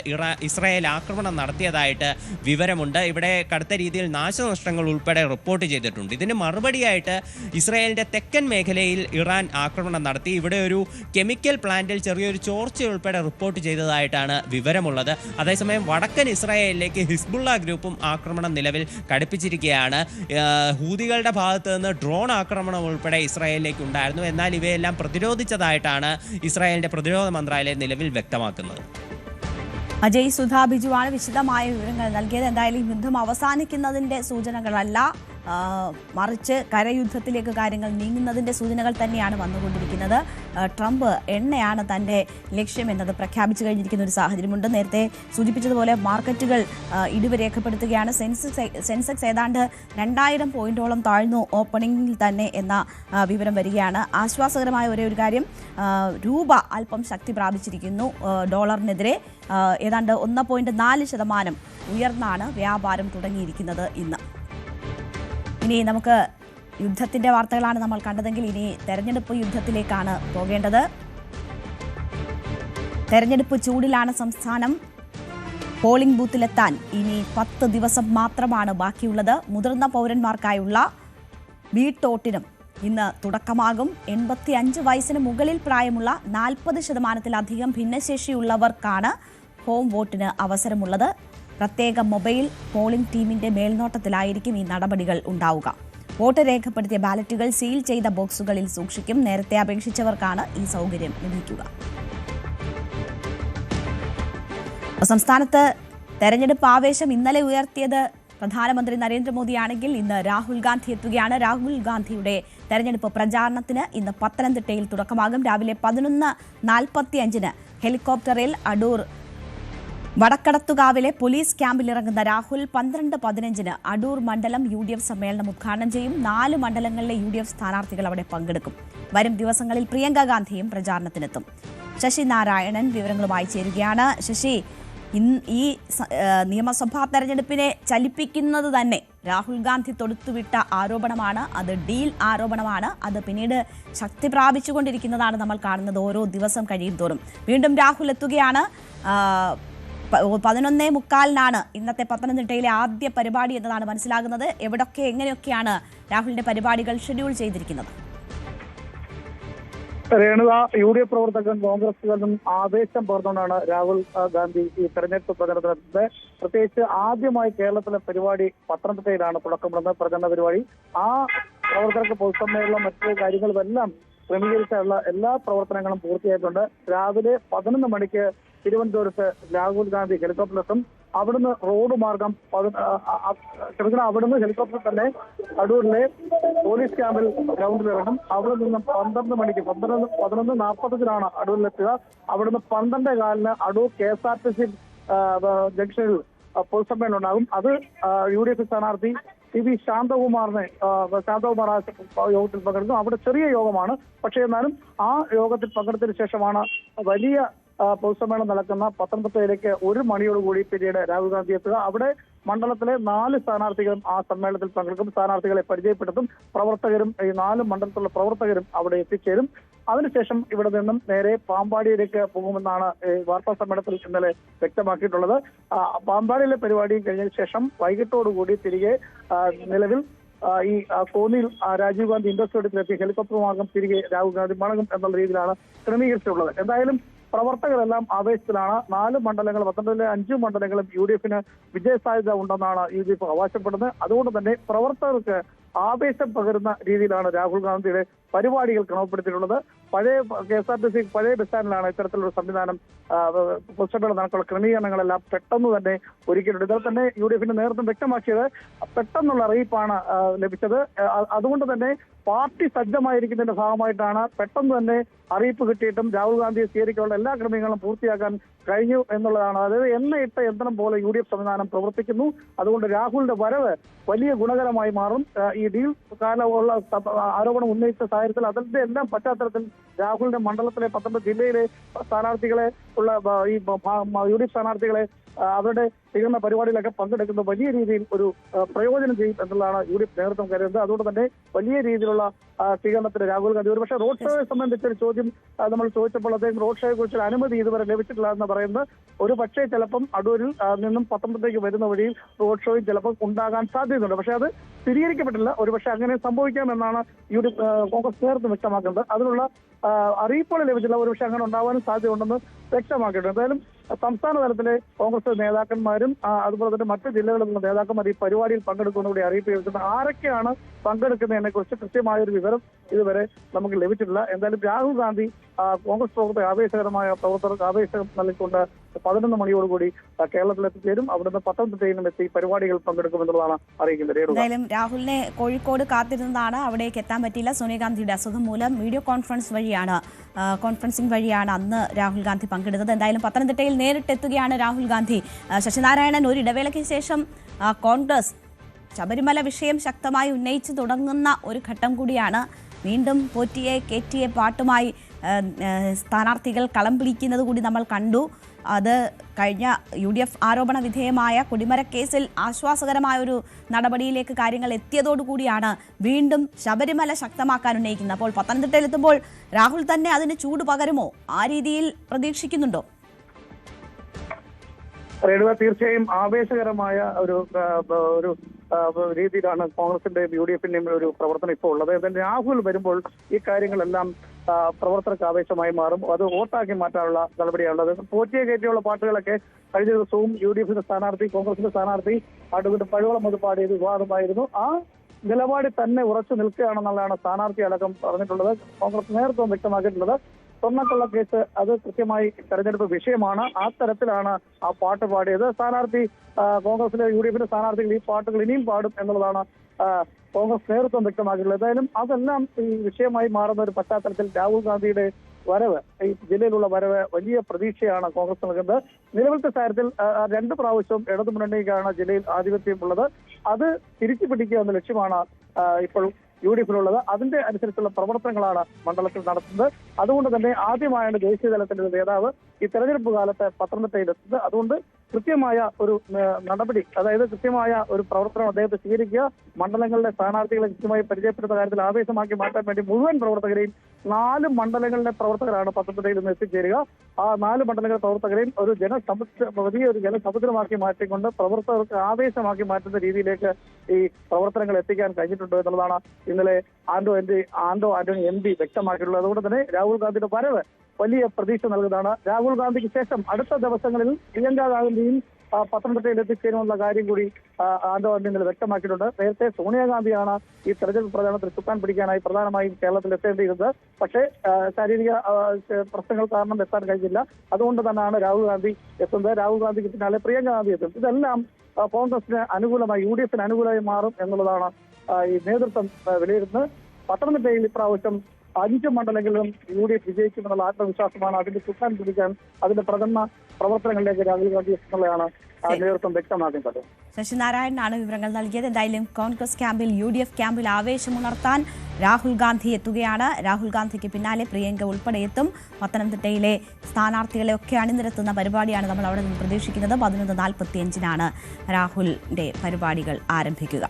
ഇസ്രായേൽ ആക്രമണം നടത്തിയതായിട്ട് വിവരമുണ്ട്. ഇവിടെ കടുത്ത രീതിയിൽ നാശനഷ്ടങ്ങൾ ഉൾപ്പെടെ റിപ്പോർട്ട് ചെയ്തിട്ടുണ്ട്. ഇതിന് മറുപടിയായിട്ട് ഇസ്രായേലിന്റെ തെക്കൻ മേഖലയിൽ ഇറാൻ ആക്രമണം നടത്തി. ഇവിടെ ഒരു കെമിക്കൽ പ്ലാന്റിൽ ചെറിയൊരു ചോർച്ച ഉൾപ്പെടെ റിപ്പോർട്ട് ചെയ്തതായിട്ടാണ് വിവരമുള്ളത്. അതേസമയം വടക്കൻ ഇസ്രായേലിലേക്ക് ഹിസ്ബുള്ള ഗ്രൂപ്പും ആക്രമണം നിലവിൽ കടുപ്പിച്ചിരിക്കുകയാണ്. ഹൂതികളുടെ ഭാഗത്ത് നിന്ന് ഡ്രോൺ ആക്രമണം ഉൾപ്പെടെ ഇസ്രായേലിലേക്ക് ഉണ്ടായിരുന്നു. എന്നാൽ ഇവയെല്ലാം പ്രതിരോധിച്ചതായിട്ടാണ് ഇസ്രായേലിന്റെ പ്രതിരോധ മന്ത്രാലയം നിലവിൽ വ്യക്തമാക്കുന്നത്. അജയ് സുധാ ബിജുവാണ് വിശദമായ വിവരങ്ങൾ നൽകിയത്. എന്തായാലും യുദ്ധം അവസാനിക്കുന്നതിന്റെ സൂചനകളല്ല, മറിച്ച് കരയുദ്ധത്തിലേക്ക് കാര്യങ്ങൾ നീങ്ങുന്നതിന്റെ സൂചനകൾ തന്നെയാണ് വന്നുകൊണ്ടിരിക്കുന്നത്. ട്രംപ് എണ്ണയാണ് തന്റെ ലക്ഷ്യമെന്നത് പ്രഖ്യാപിച്ചു കഴിഞ്ഞിരിക്കുന്ന ഒരു സാഹചര്യമുണ്ട്. നേരത്തെ സൂചിപ്പിച്ചതുപോലെ മാർക്കറ്റുകൾ ഇടിവ് രേഖപ്പെടുത്തുകയാണ്. സെൻസെക്സ് ഏതാണ്ട് 2000 പോയിന്റോളം താഴ്ന്നു ഓപ്പണിംഗിൽ തന്നെ എന്ന വിവരം വരികയാണ്. ആശ്വാസകരമായ ഒരേ ഒരു കാര്യം, രൂപ അല്പം ശക്തി പ്രാപിച്ചിരിക്കുന്നു. ഡോളറിനെതിരെ ഏതാണ്ട് 1.4% ഉയർന്നാണ് വ്യാപാരം തുടങ്ങിയിരിക്കുന്നത് ഇന്ന്. ഇനി നമുക്ക് യുദ്ധത്തിന്റെ വാർത്തകളാണ് നമ്മൾ കണ്ടതെങ്കിൽ ഇനി തെരഞ്ഞെടുപ്പ് യുദ്ധത്തിലേക്കാണ് പോകേണ്ടത്. തെരഞ്ഞെടുപ്പ് ചൂടിലാണ് സംസ്ഥാനം. പോളിംഗ് ബൂത്തിലെത്താൻ ഇനി 10 ദിവസം മാത്രമാണ് ബാക്കിയുള്ളത്. മുതിർന്ന പൗരന്മാർക്കായുള്ള വീട്ടോട്ടിനും ഇന്ന് തുടക്കമാകും. 85 വയസ്സിന് മുകളിൽ പ്രായമുള്ള 40%-ലധികം ഭിന്നശേഷിയുള്ളവർക്കാണ് ഹോം വോട്ടിന് അവസരമുള്ളത്. പ്രത്യേക മൊബൈൽ പോളിംഗ് ടീമിന്റെ മേൽനോട്ടത്തിലായിരിക്കും ഈ നടപടികൾ ഉണ്ടാവുക. വോട്ട് രേഖപ്പെടുത്തിയ ബാലറ്റുകൾ സീൽ ചെയ്ത ബോക്സുകളിൽ സൂക്ഷിക്കും. നേരത്തെ അപേക്ഷിച്ചവർക്കാണ് ഈ സൗകര്യം ലഭിക്കുക. സംസ്ഥാനത്ത് തെരഞ്ഞെടുപ്പ് ആവേശം ഇന്നലെ ഉയർത്തിയത് പ്രധാനമന്ത്രി നരേന്ദ്രമോദിയാണെങ്കിൽ ഇന്ന് രാഹുൽ ഗാന്ധി എത്തുകയാണ്. രാഹുൽ ഗാന്ധിയുടെ തെരഞ്ഞെടുപ്പ് പ്രചാരണത്തിന് ഇന്ന് പത്തനംതിട്ടയിൽ തുടക്കമാകും. രാവിലെ 11:45 ഹെലികോപ്റ്ററിൽ അടൂർ വടക്കടത്തുകാവിലെ പോലീസ് ക്യാമ്പിലിറങ്ങുന്ന രാഹുൽ 12:15 അടൂർ മണ്ഡലം UDF സമ്മേളനം ഉദ്ഘാടനം ചെയ്യും. 4 മണ്ഡലങ്ങളിലെ UDF സ്ഥാനാർത്ഥികൾ അവിടെ പങ്കെടുക്കും. വരും ദിവസങ്ങളിൽ പ്രിയങ്ക ഗാന്ധിയും പ്രചാരണത്തിനെത്തും. ശശി നാരായണൻ വിവരങ്ങളുമായി ചേരുകയാണ്. ശശി, ഈ നിയമസഭാ തെരഞ്ഞെടുപ്പിനെ ചലിപ്പിക്കുന്നത് തന്നെ രാഹുൽ ഗാന്ധി തൊടുത്തുവിട്ട ആരോപണമാണ്. അത് ഡീൽ ആരോപണമാണ്. അത് പിന്നീട് ശക്തി പ്രാപിച്ചുകൊണ്ടിരിക്കുന്നതാണ് നമ്മൾ കാണുന്നത് ഓരോ ദിവസം കഴിയും തോറും. വീണ്ടും രാഹുൽ എത്തുകയാണ്. 11:45 ഇന്നത്തെ പത്തനംതിട്ടയിലെ ആദ്യ പരിപാടി എന്നതാണ് മനസ്സിലാകുന്നത്. എങ്ങനെയൊക്കെയാണ് രാഹുലിന്റെ പരിപാടികൾ ഷെഡ്യൂൾ ചെയ്തിരിക്കുന്നത്? രേണുക, UDF പ്രവർത്തകരും കോൺഗ്രസുകാരും ആവേശം പകർന്നുകൊണ്ടാണ് രാഹുൽ ഗാന്ധി ഈ തെരഞ്ഞെടുപ്പ് പ്രചരണത്തിനെത്തുന്നത്. പ്രത്യേകിച്ച് ആദ്യമായി കേരളത്തിലെ പരിപാടി പത്തനംതിട്ടയിലാണ് തുടക്കമിടുന്നത്. പ്രചരണ പരിപാടി ആ പ്രവർത്തകർക്ക് പൊതുസമ്മേളനം മറ്റു കാര്യങ്ങളുമെല്ലാം ക്രമീകരിച്ചാലുള്ള എല്ലാ പ്രവർത്തനങ്ങളും പൂർത്തിയായിട്ടുണ്ട്. രാവിലെ 11 മണിക്ക് തിരുവനന്തപുരത്ത് രാഹുൽ ഗാന്ധി ഹെലികോപ്റ്ററിലെത്തും. അവിടുന്ന് റോഡ് മാർഗം അവിടുന്ന് ഹെലികോപ്റ്റർ തന്നെ അടൂരിലെ പോലീസ് ക്യാമ്പിൽ ഗ്രൗണ്ടിലിറങ്ങും. അവിടെ നിന്നും 12 മണിക്ക് 11:45 അടൂരിലെത്തുക. അവിടുന്ന് 12:15 അടൂർ KSRTC ജംഗ്ഷനിൽ പൊതുസമ്മേളനം ഉണ്ടാകും. അത് UDF സ്ഥാനാർത്ഥി TV ശാന്തകുമാർ യോഗത്തിൽ പങ്കെടുക്കും. അവിടെ ചെറിയ യോഗമാണ്, പക്ഷേ എന്നാലും ആ യോഗത്തിൽ പങ്കെടുത്തതിന് ശേഷമാണ് വലിയ പൊതുസമ്മേളനം നടക്കുന്ന പത്തനംതിട്ടയിലേക്ക് 1 മണിയോടുകൂടി പിന്നീട് രാഹുൽ ഗാന്ധി എത്തുക. അവിടെ മണ്ഡലത്തിലെ 4 സ്ഥാനാർത്ഥികളും ആ സമ്മേളനത്തിൽ പങ്കെടുക്കും. സ്ഥാനാർത്ഥികളെ പരിചയപ്പെടുത്തും. പ്രവർത്തകരും ഈ 4 മണ്ഡലത്തിലുള്ള പ്രവർത്തകരും അവിടെ എത്തിച്ചേരും. അതിനുശേഷം ഇവിടെ നിന്നും നേരെ പാമ്പാടിയിലേക്ക് പോകുമെന്നാണ് വാർത്താ സമ്മേളനത്തിൽ ഇന്നലെ വ്യക്തമാക്കിയിട്ടുള്ളത്. പാമ്പാടിയിലെ പരിപാടി കഴിഞ്ഞതിന് ശേഷം വൈകിട്ടോടുകൂടി തിരികെ നിലവിൽ ഈ കോന്നിയിൽ രാജീവ് ഗാന്ധി ഇൻഡോർ സ്റ്റേഡിയത്തിലെത്തി ഹെലികോപ്റ്റർ മാർഗം തിരികെ രാഹുൽ ഗാന്ധി മടങ്ങും എന്നുള്ള രീതിയിലാണ് ക്രമീകരിച്ചിട്ടുള്ളത്. എന്തായാലും പ്രവർത്തകരെല്ലാം ആവേശത്തിലാണ്. 4 മണ്ഡലങ്ങൾ, പത്തനംതിട്ടയിലെ 5 മണ്ഡലങ്ങളും UDFന് വിജയസാധ്യത ഉണ്ടെന്നാണ് UDF അവകാശപ്പെടുന്നത്. അതുകൊണ്ട് തന്നെ പ്രവർത്തകർക്ക് ആവേശം പകരുന്ന രീതിയിലാണ് രാഹുൽ ഗാന്ധിയുടെ പരിപാടികൾ ക്രമപ്പെടുത്തിയിട്ടുള്ളത്. പഴയ KSRTC പഴയ ബസ് സ്റ്റാൻഡിലാണ് ഇത്തരത്തിലുള്ള സംവിധാനം പൊതുസമ്മേളനം നടക്കാനുള്ള ക്രമീകരണങ്ങളെല്ലാം പെട്ടെന്ന് തന്നെ ഒരുക്കിയിട്ടുണ്ട്. ഇതിൽ തന്നെ UDFന്റെ നേതൃത്വം വ്യക്തമാക്കിയത് പെട്ടെന്നുള്ള അറിയിപ്പാണ് ലഭിച്ചത്. അതുകൊണ്ട് തന്നെ പാർട്ടി സജ്ജമായിരിക്കുന്നതിന്റെ ഭാഗമായിട്ടാണ് പെട്ടെന്ന് തന്നെ അറിയിപ്പ് കിട്ടിയിട്ടും രാഹുൽ ഗാന്ധിയെ സ്വീകരിക്കാനുള്ള എല്ലാ ക്രമീകരണങ്ങളും പൂർത്തിയാക്കാൻ കഴിഞ്ഞു എന്നുള്ളതാണ്. അതായത് എണ്ണയിട്ട യന്ത്രം പോലെ UDF സംവിധാനം പ്രവർത്തിക്കുന്നു. അതുകൊണ്ട് രാഹുലിന്റെ വരവ് വലിയ ഗുണകരമായി മാറും. ഈ ഡീൽ കാലമുള്ള ആരോപണം ഉന്നയിച്ച സാഹചര്യത്തിൽ അതിന്റെ എല്ലാം പശ്ചാത്തലത്തിൽ രാഹുലിന്റെ മണ്ഡലത്തിലെ പത്തനംതിട്ട ജില്ലയിലെ സ്ഥാനാർത്ഥികളെ ഉള്ള ഈ UDF സ്ഥാനാർത്ഥികളെ അവരുടെ സ്വീകരണ പരിപാടിയിലൊക്കെ പങ്കെടുക്കുന്ന വലിയ രീതിയിൽ ഒരു പ്രയോജനം ചെയ്യും എന്നുള്ളതാണ് UDF നേതൃത്വം കരുതുന്നത്. അതുകൊണ്ട് തന്നെ വലിയ രീതിയിലുള്ള സ്വീകരണത്തിന് രാഹുൽ ഗാന്ധി ഒരുപക്ഷെ റോഡ് ഷോയെ സംബന്ധിച്ചൊരു ചോദ്യം നമ്മൾ ചോദിച്ചപ്പോൾ അദ്ദേഹം റോഡ് ഷോയെ കുറിച്ച് അനുമതി ഇതുവരെ ലഭിച്ചിട്ടില്ല എന്ന് പറയുന്നത്. ഒരു പക്ഷേ ചിലപ്പം അടൂരിൽ നിന്നും പത്തനംതിട്ടയ്ക്ക് വരുന്ന വഴിയിൽ റോഡ് ഷോയും ചിലപ്പോൾ ഉണ്ടാകാൻ സാധ്യതയുണ്ട്. പക്ഷെ അത് സ്ഥിരീകരിക്കപ്പെട്ടില്ല. ഒരുപക്ഷെ അങ്ങനെ സംഭവിക്കാമെന്നാണ് UDF കോൺഗ്രസ് നേതൃത്വം വ്യക്തമാക്കുന്നത്. അതിനുള്ള അറിയിപ്പുകൾ ലഭിച്ചില്ല. ഒരുപക്ഷെ അങ്ങനെ ഉണ്ടാവാനും സാധ്യതയുണ്ടെന്ന് വ്യക്തമാക്കിയിട്ടുണ്ട്. എന്തായാലും സംസ്ഥാന തലത്തിലെ കോൺഗ്രസ് നേതാക്കന്മാരും അതുപോലെ തന്നെ മറ്റു ജില്ലകളിലുള്ള നേതാക്കന്മാർ ഈ പരിപാടിയിൽ പങ്കെടുക്കുന്നതോടെ അറിയിപ്പ് ലഭിക്കുന്നത്. ആരൊക്കെയാണ് പങ്കെടുക്കുന്നതിനെ കുറിച്ച് കൃത്യമായൊരു വിവരം ഇതുവരെ നമുക്ക് ലഭിച്ചിട്ടില്ല. എന്തായാലും രാഹുൽ ഗാന്ധി കോൺഗ്രസ് പ്രവർത്തകർക്ക് ആവേശം നൽകിക്കൊണ്ട് 11 മണിയോടുകൂടി കേരളത്തിൽ എത്തിച്ചേരും. അവിടുന്ന് പത്തനംതിട്ടയിലും എത്തി പരിപാടികൾ പങ്കെടുക്കുമെന്നുള്ളതാണ് അറിയിക്കുന്നത്. എന്തായാലും രാഹുലിനെ കോഴിക്കോട് കാത്തിരുന്നതാണ്, അവിടേക്ക് എത്താൻ പറ്റിയില്ല. സോണിയാഗാന്ധിയുടെ അസുഖം മൂലം വീഡിയോ കോൺഫറൻസിംഗ് വഴിയാണ് അന്ന് രാഹുൽ ഗാന്ധി പങ്കെടുത്തത്. എന്തായാലും പത്തനംതിട്ടയിൽ നേരിട്ടെത്തുകയാണ് രാഹുൽ ഗാന്ധി. ശശിനാരായണൻ, ഒരു ഇടവേളയ്ക്ക് ശേഷം കോൺഗ്രസ് ശബരിമല വിഷയം ശക്തമായി ഉന്നയിച്ചു തുടങ്ങുന്ന ഒരു ഘട്ടം കൂടിയാണ്. വീണ്ടും പോറ്റിയെ കേറ്റിയെ പാട്ടുമായി സ്ഥാനാർത്ഥികൾ കളം പിടിക്കുന്നത് കൂടി നമ്മൾ കണ്ടു. അത് കഴിഞ്ഞ UDF ആരോപണ വിധേയമായ കൊടിമരക്കേസിൽ ആശ്വാസകരമായ ഒരു നടപടിയിലേക്ക് കാര്യങ്ങൾ എത്തിയതോടുകൂടിയാണ് വീണ്ടും ശബരിമല ശക്തമാക്കാൻ ഉന്നയിക്കുന്നത്. അപ്പോൾ പത്തനംതിട്ടയിലെത്തുമ്പോൾ രാഹുൽ തന്നെ അതിന് ചൂട് പകരുമോ? ആ രീതിയിൽ പ്രതീക്ഷിക്കുന്നുണ്ടോ? റേണുക, തീർച്ചയായും ആവേശകരമായ ഒരു രീതിയിലാണ് കോൺഗ്രസിന്റെയും UDFന്റെയും ഒരു പ്രവർത്തനം ഇപ്പോൾ ഉള്ളത്. രാഹുൽ വരുമ്പോൾ ഈ കാര്യങ്ങളെല്ലാം പ്രവർത്തകർക്ക് ആവേശമായി മാറും. അത് വോട്ടാക്കി മാറ്റാനുള്ള നടപടിയാണുള്ളത്. പോറ്റിയെ കയറ്റിയുള്ള പാട്ടുകളൊക്കെ കഴിഞ്ഞ ദിവസവും UDFന്റെ സ്ഥാനാർത്ഥി, കോൺഗ്രസിന്റെ സ്ഥാനാർത്ഥി അഡ്വക്കേറ്റ് പഴുവളം അത് പാടിയത് വിവാദമായിരുന്നു. ആ നിലപാടിൽ തന്നെ ഉറച്ചു നിൽക്കുകയാണെന്നുള്ളതാണ് സ്ഥാനാർത്ഥി അടക്കം പറഞ്ഞിട്ടുള്ളത്. കോൺഗ്രസ് നേതൃത്വം വ്യക്തമാക്കിയിട്ടുള്ളത്. സ്വർണ്ണക്കൊള്ള കേസ് അത് കൃത്യമായി തെരഞ്ഞെടുപ്പ് വിഷയമാണ്. ആ തരത്തിലാണ് ആ പാട്ട് പാടിയത്. സ്ഥാനാർത്ഥി കോൺഗ്രസിലെ UDFന്റെ സ്ഥാനാർത്ഥികൾ ഈ പാട്ടുകൾ ഇനിയും പാടും എന്നുള്ളതാണ് കോൺഗ്രസ് നേതൃത്വം വ്യക്തമാക്കിയിട്ടുള്ളത്. ഏതായാലും അതെല്ലാം ഈ വിഷയമായി മാറുന്ന ഒരു പശ്ചാത്തലത്തിൽ രാഹുൽ ഗാന്ധിയുടെ വരവ്, ഈ ജില്ലയിലുള്ള വരവ് വലിയ പ്രതീക്ഷയാണ് കോൺഗ്രസ് നൽകുന്നത്. നിലവിലത്തെ സാഹചര്യത്തിൽ 2 പ്രാവശ്യവും ഇടതുമുന്നണിക്കാണ് ജില്ലയിൽ ആധിപത്യമുള്ളത്. അത് തിരിച്ചു പിടിക്കുക എന്ന ലക്ഷ്യമാണ് ഇപ്പോൾ UDFിലുള്ളത്. അതിന്റെ അനുസരിച്ചുള്ള പ്രവർത്തനങ്ങളാണ് മണ്ഡലത്തിൽ നടത്തുന്നത്. അതുകൊണ്ട് തന്നെ ആദ്യമായാണ് ദേശീയ തലത്തിന്റെ നേതാവ് ഈ തെരഞ്ഞെടുപ്പ് കാലത്ത് പത്തനംതിട്ടയിലെത്തുന്നത്. അതുകൊണ്ട് കൃത്യമായ ഒരു നടപടി, അതായത് കൃത്യമായ ഒരു പ്രവർത്തനം അദ്ദേഹത്തെ സ്വീകരിക്കുക, മണ്ഡലങ്ങളിലെ സ്ഥാനാർത്ഥികളെ കൃത്യമായി പരിചയപ്പെടുത്തുന്ന കാര്യത്തിൽ ആവേശമാക്കി മാറ്റാൻ വേണ്ടി മുഴുവൻ പ്രവർത്തകരെയും 4 മണ്ഡലങ്ങളിലെ പ്രവർത്തകരാണ് പത്തനംതിട്ടയിൽ നിന്ന് എത്തിച്ചേരുക. ആ 4 മണ്ഡലങ്ങളിലെ പ്രവർത്തകരെയും ഒരു വലിയൊരു ജനസമുദ്രമാക്കി മാറ്റിക്കൊണ്ട് പ്രവർത്തകർക്ക് ആവേശമാക്കി മാറ്റുന്ന രീതിയിലേക്ക് ഈ പ്രവർത്തനങ്ങൾ എത്തിക്കാൻ കഴിഞ്ഞിട്ടുണ്ട് എന്നുള്ളതാണ് ഇന്നലെ ആന്റോ ആന്റണി MP വ്യക്തമാക്കിയിട്ടുള്ളത്. അതുകൊണ്ട് തന്നെ രാഹുൽ ഗാന്ധിയുടെ വരവ് വലിയ പ്രതീക്ഷ നൽകുന്നതാണ്. രാഹുൽ ഗാന്ധിക്ക് ശേഷം അടുത്ത ദിവസങ്ങളിൽ പ്രിയങ്ക ഗാന്ധിയും പത്തനംതിട്ടയിൽ എത്തിച്ചേരുമെന്ന കാര്യം കൂടി ആന്റോ ഇന്നലെ വ്യക്തമാക്കിയിട്ടുണ്ട്. നേരത്തെ സോണിയാഗാന്ധിയാണ് ഈ തെരഞ്ഞെടുപ്പ് പ്രചാരണത്തിൽ ചുക്കാൻ പിടിക്കാനായി പ്രധാനമായും കേരളത്തിൽ എത്തേണ്ടിയിരുന്നത്. പക്ഷേ ശാരീരിക പ്രശ്നങ്ങൾ കാരണം എത്താൻ കഴിഞ്ഞില്ല. അതുകൊണ്ട് തന്നെയാണ് രാഹുൽ ഗാന്ധി എത്തുന്നത്. രാഹുൽ ഗാന്ധിക്ക് പിന്നാലെ പ്രിയങ്ക ഗാന്ധി എത്തും. ഇതെല്ലാം കോൺഗ്രസിന് അനുകൂലമായി, UDF അനുകൂലമായി മാറും എന്നുള്ളതാണ് ഈ നേതൃത്വം വിലയിരുത്തുന്നത്. പത്തനംതിട്ടയിൽ ഇപ്രാവശ്യം 5 മണ്ഡലങ്ങളിലും UDF വിജയിക്കുമെന്നുള്ള ആത്മവിശ്വാസമാണ്. അതിന്റെ ചുക്കാൻ പിടിക്കാൻ അതിന്റെ പ്രഥമ പ്രവർത്തനങ്ങളിലേക്ക് രാഹുൽ ഗാന്ധി എത്തുന്നതാണ് നേതൃത്വം വ്യക്തമാക്കുന്നത്. ശശിനാരായണനാണ് വിവരങ്ങൾ നൽകിയത്. എന്തായാലും കോൺഗ്രസ് ക്യാമ്പിൽ UDF ക്യാമ്പിൽ ആവേശമുണർത്താൻ രാഹുൽ ഗാന്ധി എത്തുകയാണ്. രാഹുൽ ഗാന്ധിക്ക് പിന്നാലെ പ്രിയങ്ക ഉൾപ്പെടെ എത്തും. പത്തനംതിട്ടയിലെ സ്ഥാനാർത്ഥികളെ ഒക്കെ അണിനിരത്തുന്ന പരിപാടിയാണ് നമ്മൾ അവിടെ നിന്ന് പ്രതീക്ഷിക്കുന്നത്. 11:45 രാഹുലിന്റെ പരിപാടികൾ ആരംഭിക്കുക.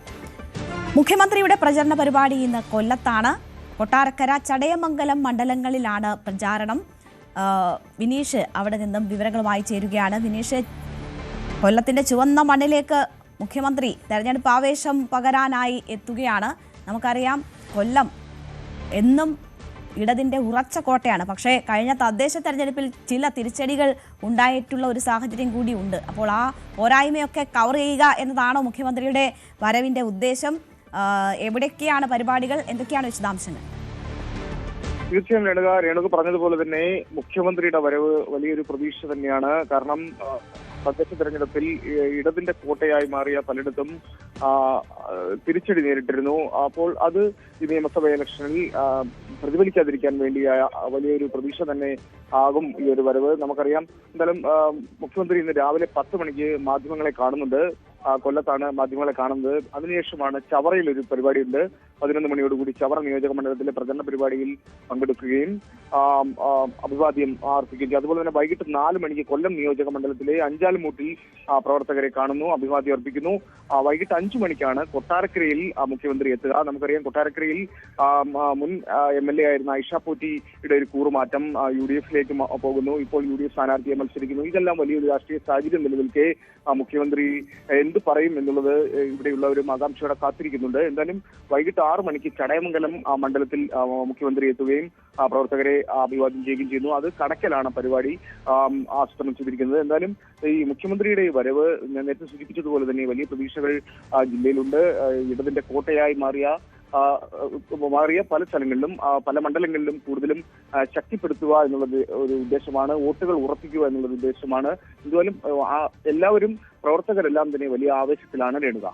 മുഖ്യമന്ത്രിയുടെ പ്രചരണ പരിപാടി ഇന്ന് കൊല്ലത്താണ്. കൊട്ടാരക്കര, ചടയമംഗലം മണ്ഡലങ്ങളിലാണ് പ്രചാരണം. വിനീഷ് അവിടെ നിന്നും വിവരങ്ങളുമായി ചേരുകയാണ്. വിനീഷ്, കൊല്ലത്തിന്റെ ചുവന്ന മണ്ണിലേക്ക് മുഖ്യമന്ത്രി തെരഞ്ഞെടുപ്പ് ആവേശം പകരാനായി എത്തുകയാണ്. നമുക്കറിയാം, കൊല്ലം എന്നും ഇടതിന്റെ ഉറച്ച കോട്ടയാണ്. പക്ഷേ കഴിഞ്ഞ തദ്ദേശ തെരഞ്ഞെടുപ്പിൽ ചില തിരിച്ചടികൾ ഉണ്ടായിട്ടുള്ള ഒരു സാഹചര്യം കൂടി ഉണ്ട്. അപ്പോൾ ആ പോരായ്മയൊക്കെ കവർ ചെയ്യുക എന്നതാണോ മുഖ്യമന്ത്രിയുടെ വരവിന്റെ ഉദ്ദേശം? എവിടെയൊക്കെയാണ് പരിപാടികൾ? എന്തൊക്കെയാണ് വിശദാംശങ്ങൾ? തീർച്ചയായും രേണുക പറഞ്ഞതുപോലെ തന്നെ മുഖ്യമന്ത്രിയുടെ വരവ് വലിയൊരു പ്രതീക്ഷ തന്നെയാണ്. കാരണം തദ്ദേശ തെരഞ്ഞെടുപ്പിൽ ഇടതിന്റെ കോട്ടയായി മാറിയ പലയിടത്തും തിരിച്ചടി നേരിട്ടിരുന്നു. അപ്പോൾ അത് ഈ നിയമസഭാ ഇലക്ഷനിൽ പ്രതിഫലിക്കാതിരിക്കാൻ വേണ്ടിയ വലിയൊരു പ്രതീക്ഷ തന്നെ ആകും ഈ ഒരു വരവ്. നമുക്കറിയാം, എന്തായാലും മുഖ്യമന്ത്രി ഇന്ന് രാവിലെ 10 മണിക്ക് മാധ്യമങ്ങളെ കാണുന്നുണ്ട്. കൊല്ലത്താണ് മാധ്യമങ്ങളെ കാണുന്നത്. അതിനുശേഷമാണ് ചവറയിൽ ഒരു പരിപാടിയുണ്ട്. 11 മണിയോടുകൂടി ചവറ നിയോജക മണ്ഡലത്തിലെ പ്രചരണ പരിപാടിയിൽ പങ്കെടുക്കുകയും അഭിവാദ്യം അർപ്പിക്കുകയും, അതുപോലെ തന്നെ വൈകിട്ട് 4 മണിക്ക് കൊല്ലം നിയോജക മണ്ഡലത്തിലെ അഞ്ചാലുമൂട്ടിൽ പ്രവർത്തകരെ കാണുന്നു, അഭിവാദ്യം അർപ്പിക്കുന്നു. വൈകിട്ട് 5 മണിക്കാണ് കൊട്ടാരക്കരയിൽ മുഖ്യമന്ത്രി എത്തുക. നമുക്കറിയാം, കൊട്ടാരക്കരയിൽ മുൻ MLA ആയിരുന്ന ഐഷ പോറ്റിയുടെ ഒരു കൂറുമാറ്റം UDFിലേക്ക് പോകുന്നു. ഇപ്പോൾ UDF സ്ഥാനാർത്ഥിയെ മത്സരിക്കുന്നു. ഇതെല്ലാം വലിയൊരു രാഷ്ട്രീയ സാഹചര്യം നിലനിൽക്കെ മുഖ്യമന്ത്രി എന്ത് പറയും എന്നുള്ളത് ഇവിടെയുള്ളവരും ആകാംക്ഷയോടെ കാത്തിരിക്കുന്നുണ്ട്. എന്തായാലും വൈകിട്ട് 6 മണിക്ക് ചടയമംഗലം മണ്ഡലത്തിൽ മുഖ്യമന്ത്രി എത്തുകയും പ്രവർത്തകരെ അഭിവാദ്യം ചെയ്യുകയും ചെയ്യുന്നു. അത് കടക്കലാണ് പരിപാടി ആസൂത്രണം ചെയ്തിരിക്കുന്നത്. എന്തായാലും ഈ മുഖ്യമന്ത്രിയുടെ വരവ് ഞാൻ നേരത്തെ സൂചിപ്പിച്ചതുപോലെ തന്നെ വലിയ പ്രതീക്ഷകൾ ജില്ലയിലുണ്ട്. ഇടതിന്റെ കോട്ടയായി മാറിയ പല സ്ഥലങ്ങളിലും പല മണ്ഡലങ്ങളിലും കൂടുതലും ശക്തിപ്പെടുത്തുക എന്നുള്ളത് ഒരു ഉദ്ദേശമാണ്. വോട്ടുകൾ ഉറപ്പിക്കുക എന്നുള്ളത് ഉദ്ദേശമാണ്. എന്തായാലും എല്ലാവരും പ്രവർത്തകരെല്ലാം തന്നെ വലിയ ആവേശത്തിലാണ് രേണുക.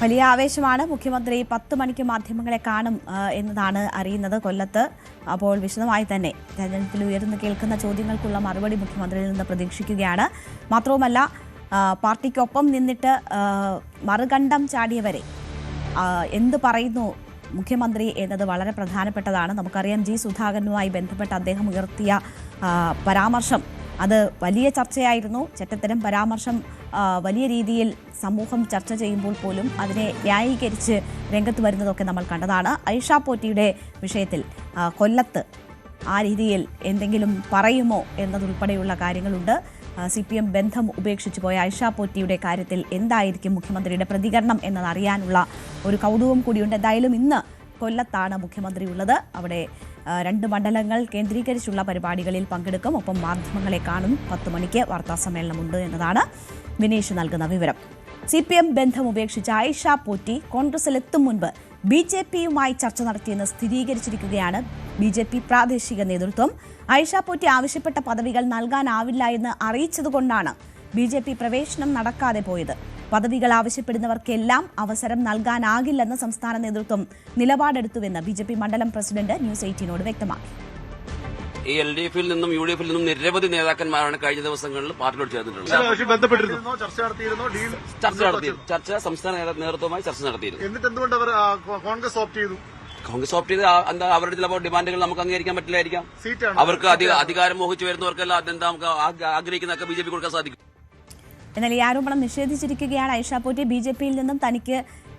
വലിയ ആവേശമാണ്. മുഖ്യമന്ത്രി 10 മണിക്ക് മാധ്യമങ്ങളെ കാണും എന്നതാണ് അറിയുന്നത് കൊല്ലത്ത്. അപ്പോൾ വിശദമായി തന്നെ തെരഞ്ഞെടുപ്പിൽ ഉയർന്നു കേൾക്കുന്ന ചോദ്യങ്ങൾക്കുള്ള മറുപടി മുഖ്യമന്ത്രിയിൽ നിന്ന് പ്രതീക്ഷിക്കുകയാണ്. മാത്രവുമല്ല, പാർട്ടിക്കൊപ്പം നിന്നിട്ട് മറുകണ്ഠം ചാടിയവരെ എന്ത് പറയുന്നു മുഖ്യമന്ത്രി എന്നത് വളരെ പ്രധാനപ്പെട്ടതാണ്. നമുക്കറിയാം, G. സുധാകരനുമായി ബന്ധപ്പെട്ട് അദ്ദേഹം ഉയർത്തിയ പരാമർശം അത് വലിയ ചർച്ചയായിരുന്നു. ചെറ്റത്തരം പരാമർശം വലിയ രീതിയിൽ സമൂഹം ചർച്ച ചെയ്യുമ്പോൾ പോലും അതിനെ ന്യായീകരിച്ച് രംഗത്ത് വരുന്നതൊക്കെ നമ്മൾ കണ്ടതാണ്. ഐഷ പോറ്റിയുടെ വിഷയത്തിൽ കൊല്ലത്ത് ആ രീതിയിൽ എന്തെങ്കിലും പറയുമോ എന്നതുൾപ്പെടെയുള്ള കാര്യങ്ങളുണ്ട്. CPM ബന്ധം ഉപേക്ഷിച്ചു പോയ ഐഷ പോറ്റിയുടെ കാര്യത്തിൽ എന്തായിരിക്കും മുഖ്യമന്ത്രിയുടെ പ്രതികരണം എന്നതറിയാനുള്ള ഒരു കൗതുകം കൂടിയുണ്ട്. എന്തായാലും ഇന്ന് കൊല്ലത്താണ് മുഖ്യമന്ത്രി ഉള്ളത്. അവിടെ 2 മണ്ഡലങ്ങൾ കേന്ദ്രീകരിച്ചുള്ള പരിപാടികളിൽ പങ്കെടുക്കും. ഒപ്പം മാധ്യമങ്ങളെ കാണും. 10 മണിക്ക് വാർത്താസമ്മേളനമുണ്ട് എന്നതാണ് വിനീഷ് നൽകുന്ന വിവരം. CPM ബന്ധം ഉപേക്ഷിച്ച ഐഷ പോറ്റി കോൺഗ്രസിലെത്തും മുൻപ് BJPയുമായി ചർച്ച നടത്തിയെന്ന് സ്ഥിരീകരിച്ചിരിക്കുകയാണ് BJP പ്രാദേശിക നേതൃത്വം. ഐഷ പോറ്റി ആവശ്യപ്പെട്ട പദവികൾ നൽകാനാവില്ല എന്ന് അറിയിച്ചതുകൊണ്ടാണ് BJP പ്രവേശനം നടക്കാതെ പോയത്. പദവികൾ ആവശ്യപ്പെടുന്നവർക്കെല്ലാം അവസരം നൽകാനാകില്ലെന്ന് സംസ്ഥാന നേതൃത്വം നിലപാടെടുത്തുവെന്ന് BJP മണ്ഡലം പ്രസിഡന്റ് ന്യൂസ് 18നോട് വ്യക്തമാക്കി. ഈ LDFിൽ നിന്നും UDFിൽ നിന്നും നിരവധി നേതാക്കന്മാരാണ് കഴിഞ്ഞ ദിവസങ്ങളിൽ പാർട്ടിയോട് ചേർന്നിട്ടുള്ളത്. ചർച്ച സംസ്ഥാന നേതൃത്വവുമായി ചർച്ച നടത്തിയിരുന്നു. എന്നിട്ട് എന്തുകൊണ്ട് അവർ കോൺഗ്രസ് ഓപ്റ്റ് ചെയ്തു? കോൺഗ്രസ് ഓപ്റ്റ് ചെയ്ത് എന്താ അവരുടെ ചിലപ്പോൾ ഡിമാൻഡുകൾ നമുക്ക് അംഗീകരിക്കാൻ പറ്റില്ലായിരിക്കാം. അവർക്ക് അധികാരം മോഹിച്ചു വരുന്നവർക്കെല്ലാം അതെന്താ നമുക്ക് ആഗ്രഹിക്കുന്നതൊക്കെ BJP കൊടുക്കാൻ സാധിക്കും. എന്നാൽ ഈ ആരോപണം നിഷേധിച്ചിരിക്കുകയാണ് ഐഷ പോറ്റി. BJPയിൽ നിന്നും തനിക്ക്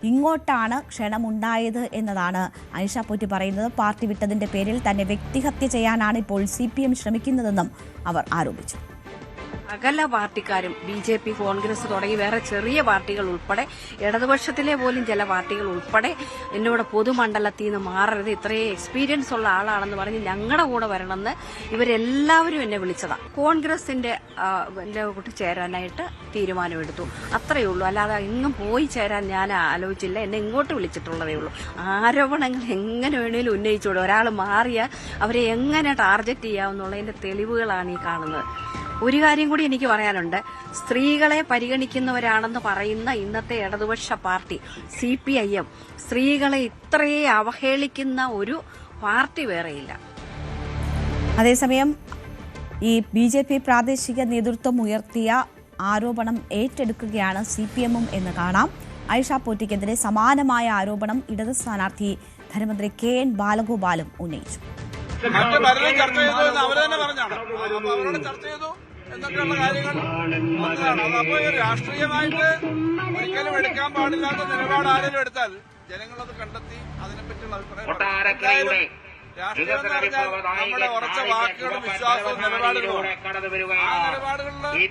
ഇങ്ങോട്ടാണ് ക്ഷണമുണ്ടായത് എന്നതാണ് ഐഷ പോറ്റി പറയുന്നത്. പാർട്ടി വിട്ടതിന്റെ പേരിൽ തന്നെ വ്യക്തിഹത്യ ചെയ്യാനാണ് ഇപ്പോൾ CPM ശ്രമിക്കുന്നതെന്നും അവർ ആരോപിച്ചു. സകല പാർട്ടിക്കാരും BJP, കോൺഗ്രസ് തുടങ്ങി വേറെ ചെറിയ പാർട്ടികൾ ഉൾപ്പെടെ ഇടതുപക്ഷത്തിലെ പോലും ചില പാർട്ടികൾ ഉൾപ്പെടെ എന്നോട് പൊതുമണ്ഡലത്തിൽ നിന്ന് മാറരുത്, ഇത്രയും എക്സ്പീരിയൻസ് ഉള്ള ആളാണെന്ന് പറഞ്ഞ് ഞങ്ങളുടെ കൂടെ വരണമെന്ന് ഇവരെല്ലാവരും എന്നെ വിളിച്ചതാണ്. കോൺഗ്രസിന്റെ കൂട്ടി ചേരാനായിട്ട് തീരുമാനമെടുത്തു, അത്രയേ ഉള്ളൂ. അല്ലാതെ എങ്ങും പോയി ചേരാൻ ഞാൻ ആലോചിച്ചില്ല. എന്നെ ഇങ്ങോട്ട് വിളിച്ചിട്ടുള്ളതേ ഉള്ളൂ. ആരോപണങ്ങൾ എങ്ങനെ വേണേലും ഉന്നയിച്ചോളൂ. ഒരാൾ മാറിയാൽ അവരെ എങ്ങനെ ടാർഗറ്റ് ചെയ്യാമെന്നുള്ളതിന്റെ തെളിവുകളാണ് ഈ കാണുന്നത്. ഒരു കാര്യം കൂടി എനിക്ക് പറയാനുണ്ട്. സ്ത്രീകളെ പരിഗണിക്കുന്നവരാണെന്ന് പറയുന്ന ഇന്നത്തെ ഇടതുപക്ഷ പാർട്ടി CPIM സ്ത്രീകളെ ഇത്രയേ അവഹേളിക്കുന്ന ഒരു പാർട്ടി വേറെയില്ല. അതേസമയം ഈ BJP പ്രാദേശിക നേതൃത്വം ഉയർത്തിയ ആരോപണം ഏറ്റെടുക്കുകയാണ് CPM എന്ന് കാണാം. ഐഷ പോറ്റിക്കെതിരെ സമാനമായ ആരോപണം ഇടത് സ്ഥാനാർത്ഥി ധനമന്ത്രി KN ബാലഗോപാലും ഉന്നയിച്ചു. മറ്റ് പലരും ചർച്ച ചെയ്തു എന്ന് അവർ തന്നെ പറഞ്ഞാണ്. അവരോട് ചർച്ച ചെയ്തു എന്നൊക്കെയുള്ള കാര്യങ്ങൾ വന്നതാണ്. അപ്പോൾ രാഷ്ട്രീയമായിട്ട് ഒരിക്കലും എടുക്കാൻ പാടില്ലാത്ത നിലപാട് ആരെങ്കിലും എടുത്താൽ ജനങ്ങളത് കണ്ടെത്തി അതിനെപ്പറ്റിയുള്ള അഭിപ്രായം. രാഷ്ട്രീയം എന്ന് പറഞ്ഞാൽ നമ്മുടെ ഉറച്ച വാക്കുകളും വിശ്വാസവും നിലപാടുകളുമാണ്. ആ നിലപാടുകളിൽ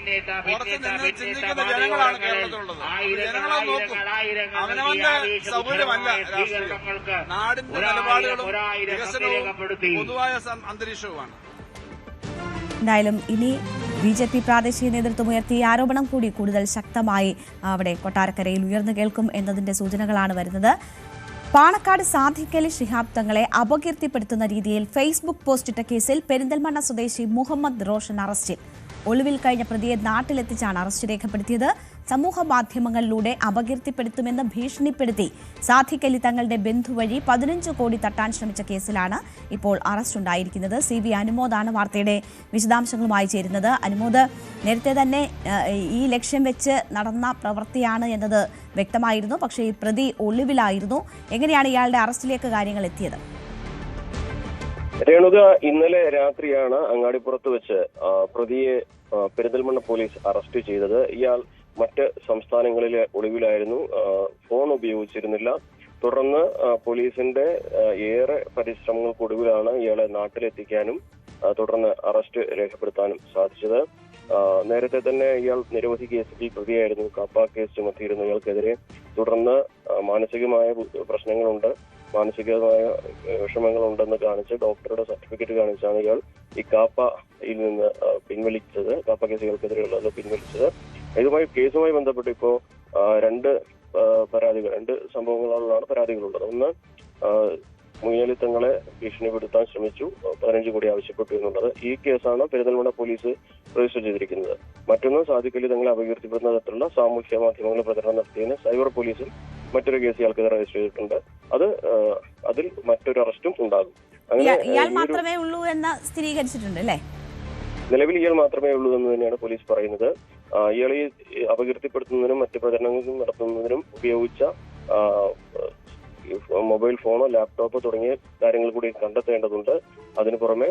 പുറത്ത് നിന്ന് ചിന്തിക്കുന്ന ജനങ്ങളാണ് കേരളത്തിലുള്ളത്. ജനങ്ങളെ നോക്കും. അവനവന്റെ സൗകര്യമല്ല രാഷ്ട്രീയം, നാടിന്റെ നിലപാടുകളും വികസനവും പൊതുവായ അന്തരീക്ഷവുമാണ്. എന്തായാലും ഇനി BJP പ്രാദേശിക നേതൃത്വം ഉയർത്തിയ ആരോപണം കൂടി കൂടുതൽ ശക്തമായി അവിടെ കൊട്ടാരക്കരയിൽ ഉയർന്നു കേൾക്കും എന്നതിന്റെ സൂചനകളാണ് വരുന്നത്. പാണക്കാട് സാധിക്കലി ശിഹാബ് തങ്ങളെ അപകീർത്തിപ്പെടുത്തുന്ന രീതിയിൽ ഫേസ്ബുക്ക് പോസ്റ്റിട്ട കേസിൽ പെരിന്തൽമണ്ണ സ്വദേശി മുഹമ്മദ് റോഷൻ അറസ്റ്റിൽ. ഒളിവിൽ കഴിഞ്ഞ പ്രതിയെ നാട്ടിലെത്തിച്ചാണ് അറസ്റ്റ് രേഖപ്പെടുത്തിയത്. സമൂഹ മാധ്യമങ്ങളിലൂടെ അപകീർത്തിപ്പെടുത്തുമെന്ന് ഭീഷണിപ്പെടുത്തി സാധിക്കലി തങ്ങളുടെ ബന്ധു വഴി 15 കോടി തട്ടാൻ ശ്രമിച്ച കേസിലാണ് ഇപ്പോൾ അറസ്റ്റ് ഉണ്ടായിരിക്കുന്നത്. CV അനുമോദാണ് വാർത്തയുടെ വിശദാംശങ്ങളുമായി ചേരുന്നത്. അനുമോദ്, നേരത്തെ തന്നെ ഈ ലക്ഷ്യം വെച്ച് നടന്ന പ്രവൃത്തിയാണ് എന്നത് വ്യക്തമായിരുന്നു. പക്ഷേ ഈ പ്രതി ഒളിവിലായിരുന്നു. എങ്ങനെയാണ് ഇയാളുടെ അറസ്റ്റിലേക്ക് കാര്യങ്ങൾ എത്തിയത്? രേണുക, ഇന്നലെ രാത്രിയാണ് അങ്ങാടിപ്പുറത്ത് വെച്ച് പ്രതിയെ പെരിന്തൽമണ്ണ പോലീസ് അറസ്റ്റ് ചെയ്തത്. ഇയാൾ മറ്റ് സംസ്ഥാനങ്ങളിലെ ഒളിവിലായിരുന്നു, ഫോൺ ഉപയോഗിച്ചിരുന്നില്ല. തുടർന്ന് പോലീസിന്റെ ഏറെ പരിശ്രമങ്ങൾക്കൊടുവിലാണ് ഇയാളെ നാട്ടിലെത്തിക്കാനും തുടർന്ന് അറസ്റ്റ് രേഖപ്പെടുത്താനും സാധിച്ചത്. നേരത്തെ തന്നെ ഇയാൾ നിരവധി കേസുകളിൽ പ്രതിയായിരുന്നു. കാപ്പ കേസ് ചുമത്തിയിരുന്നു ഇയാൾക്കെതിരെ. തുടർന്ന് മാനസികമായ പ്രശ്നങ്ങളുണ്ട്, മാനസികമായ വിഷമങ്ങളുണ്ടെന്ന് കാണിച്ച് ഡോക്ടറുടെ സർട്ടിഫിക്കറ്റ് കാണിച്ചാണ് ഇയാൾ ഈ കാപ്പയിൽ നിന്ന് പിൻവലിച്ചത്. കാപ്പ കേസുകൾക്കെതിരെയുള്ളത് പിൻവലിച്ചത്. കേസുമായി ബന്ധപ്പെട്ട് ഇപ്പോ രണ്ട് സംഭവങ്ങളിലാണ് പരാതികളുള്ളത്. ഒന്ന്, മുയലിത്തങ്ങളെ ഭീഷണിപ്പെടുത്താൻ ശ്രമിച്ചു, 15 കോടി ആവശ്യപ്പെട്ടു എന്നുള്ളത്. ഈ കേസാണ് പെരിന്തൽമണ്ണ പോലീസ് രജിസ്റ്റർ ചെയ്തിരിക്കുന്നത്. മറ്റൊന്ന്, സാദിഖലി തങ്ങളെ അപകീർത്തിപ്പെടുന്ന തരത്തിലുള്ള സാമൂഹ്യ മാധ്യമങ്ങളിൽ പ്രചരണം നടത്തിയതിന് സൈബർ പോലീസും മറ്റൊരു കേസ് ഇയാൾക്കെതിരെ രജിസ്റ്റർ ചെയ്തിട്ടുണ്ട്. അതിൽ മറ്റൊരു അറസ്റ്റും ഉണ്ടാകും. ഇയാൾ മാത്രമേ ഉള്ളൂ എന്ന് സ്ഥിരീകരിച്ചിട്ടുണ്ട് അല്ലേ? നിലവിൽ ഇയാൾ മാത്രമേ ഉള്ളൂ എന്ന് തന്നെയാണ് പോലീസ് പറയുന്നത്. ഇയാളെ അപകീർത്തിപ്പെടുത്തുന്നതിനും മറ്റു പ്രചരണങ്ങൾ നടത്തുന്നതിനും ഉപയോഗിച്ച മൊബൈൽ ഫോണോ ലാപ്ടോപ്പോ തുടങ്ങിയ കാര്യങ്ങൾ കൂടി കണ്ടെത്തേണ്ടതുണ്ട്. അതിനു പുറമെ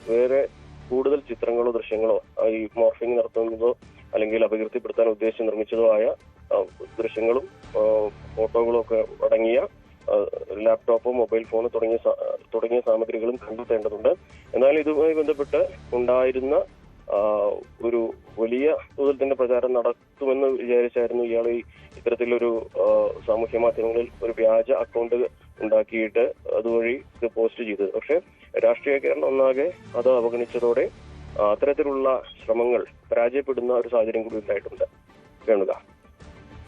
വേറെ കൂടുതൽ ചിത്രങ്ങളോ ദൃശ്യങ്ങളോ ഈ മോർഫിംഗ് നടത്തുന്നതോ അല്ലെങ്കിൽ അപകീർത്തിപ്പെടുത്താൻ ഉദ്ദേശിച്ച് നിർമ്മിച്ചതോ ആയ ദൃശ്യങ്ങളും ഫോട്ടോകളും ഒക്കെ അടങ്ങിയ ലാപ്ടോപ്പോ മൊബൈൽ ഫോണോ തുടങ്ങിയ സാമഗ്രികളും കണ്ടെത്തേണ്ടതുണ്ട്. എന്നാൽ ഇതുമായി ബന്ധപ്പെട്ട് ഉണ്ടായിരുന്ന ഒരു വലിയ തോതിൽ തന്നെ പ്രചാരം നടത്തുമെന്ന് വിചാരിച്ചായിരുന്നു ഇയാൾ ഇത്തരത്തിലൊരു സാമൂഹ്യ മാധ്യമങ്ങളിൽ ഒരു വ്യാജ അക്കൗണ്ട് ഉണ്ടാക്കിയിട്ട് അതുവഴി ഇത് പോസ്റ്റ് ചെയ്തത്. പക്ഷെ രാഷ്ട്രീയ കേരളം ഒന്നാകെ അത് അവഗണിച്ചതോടെ അത്തരത്തിലുള്ള ശ്രമങ്ങൾ പരാജയപ്പെടുന്ന ഒരു സാഹചര്യം കൂടി ഉണ്ടായിട്ടുണ്ട്. രേണുക,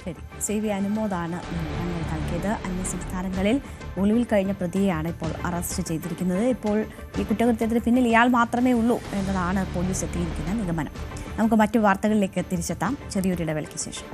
ശരി. CV അനുമോദാണ് വിവരങ്ങൾ നൽകിയത്. അന്യസംസ്ഥാനങ്ങളിൽ ഒളിവിൽ കഴിഞ്ഞ പ്രതിയെയാണ് ഇപ്പോൾ അറസ്റ്റ് ചെയ്തിരിക്കുന്നത്. ഇപ്പോൾ ഈ കുറ്റകൃത്യത്തിന് പിന്നിൽ ഇയാൾ മാത്രമേ ഉള്ളൂ എന്നതാണ് പോലീസ് എത്തിയിരിക്കുന്ന നിഗമനം. നമുക്ക് മറ്റു വാർത്തകളിലേക്ക് തിരിച്ചെത്താം ചെറിയൊരു ഇടവേളയ്ക്ക് ശേഷം.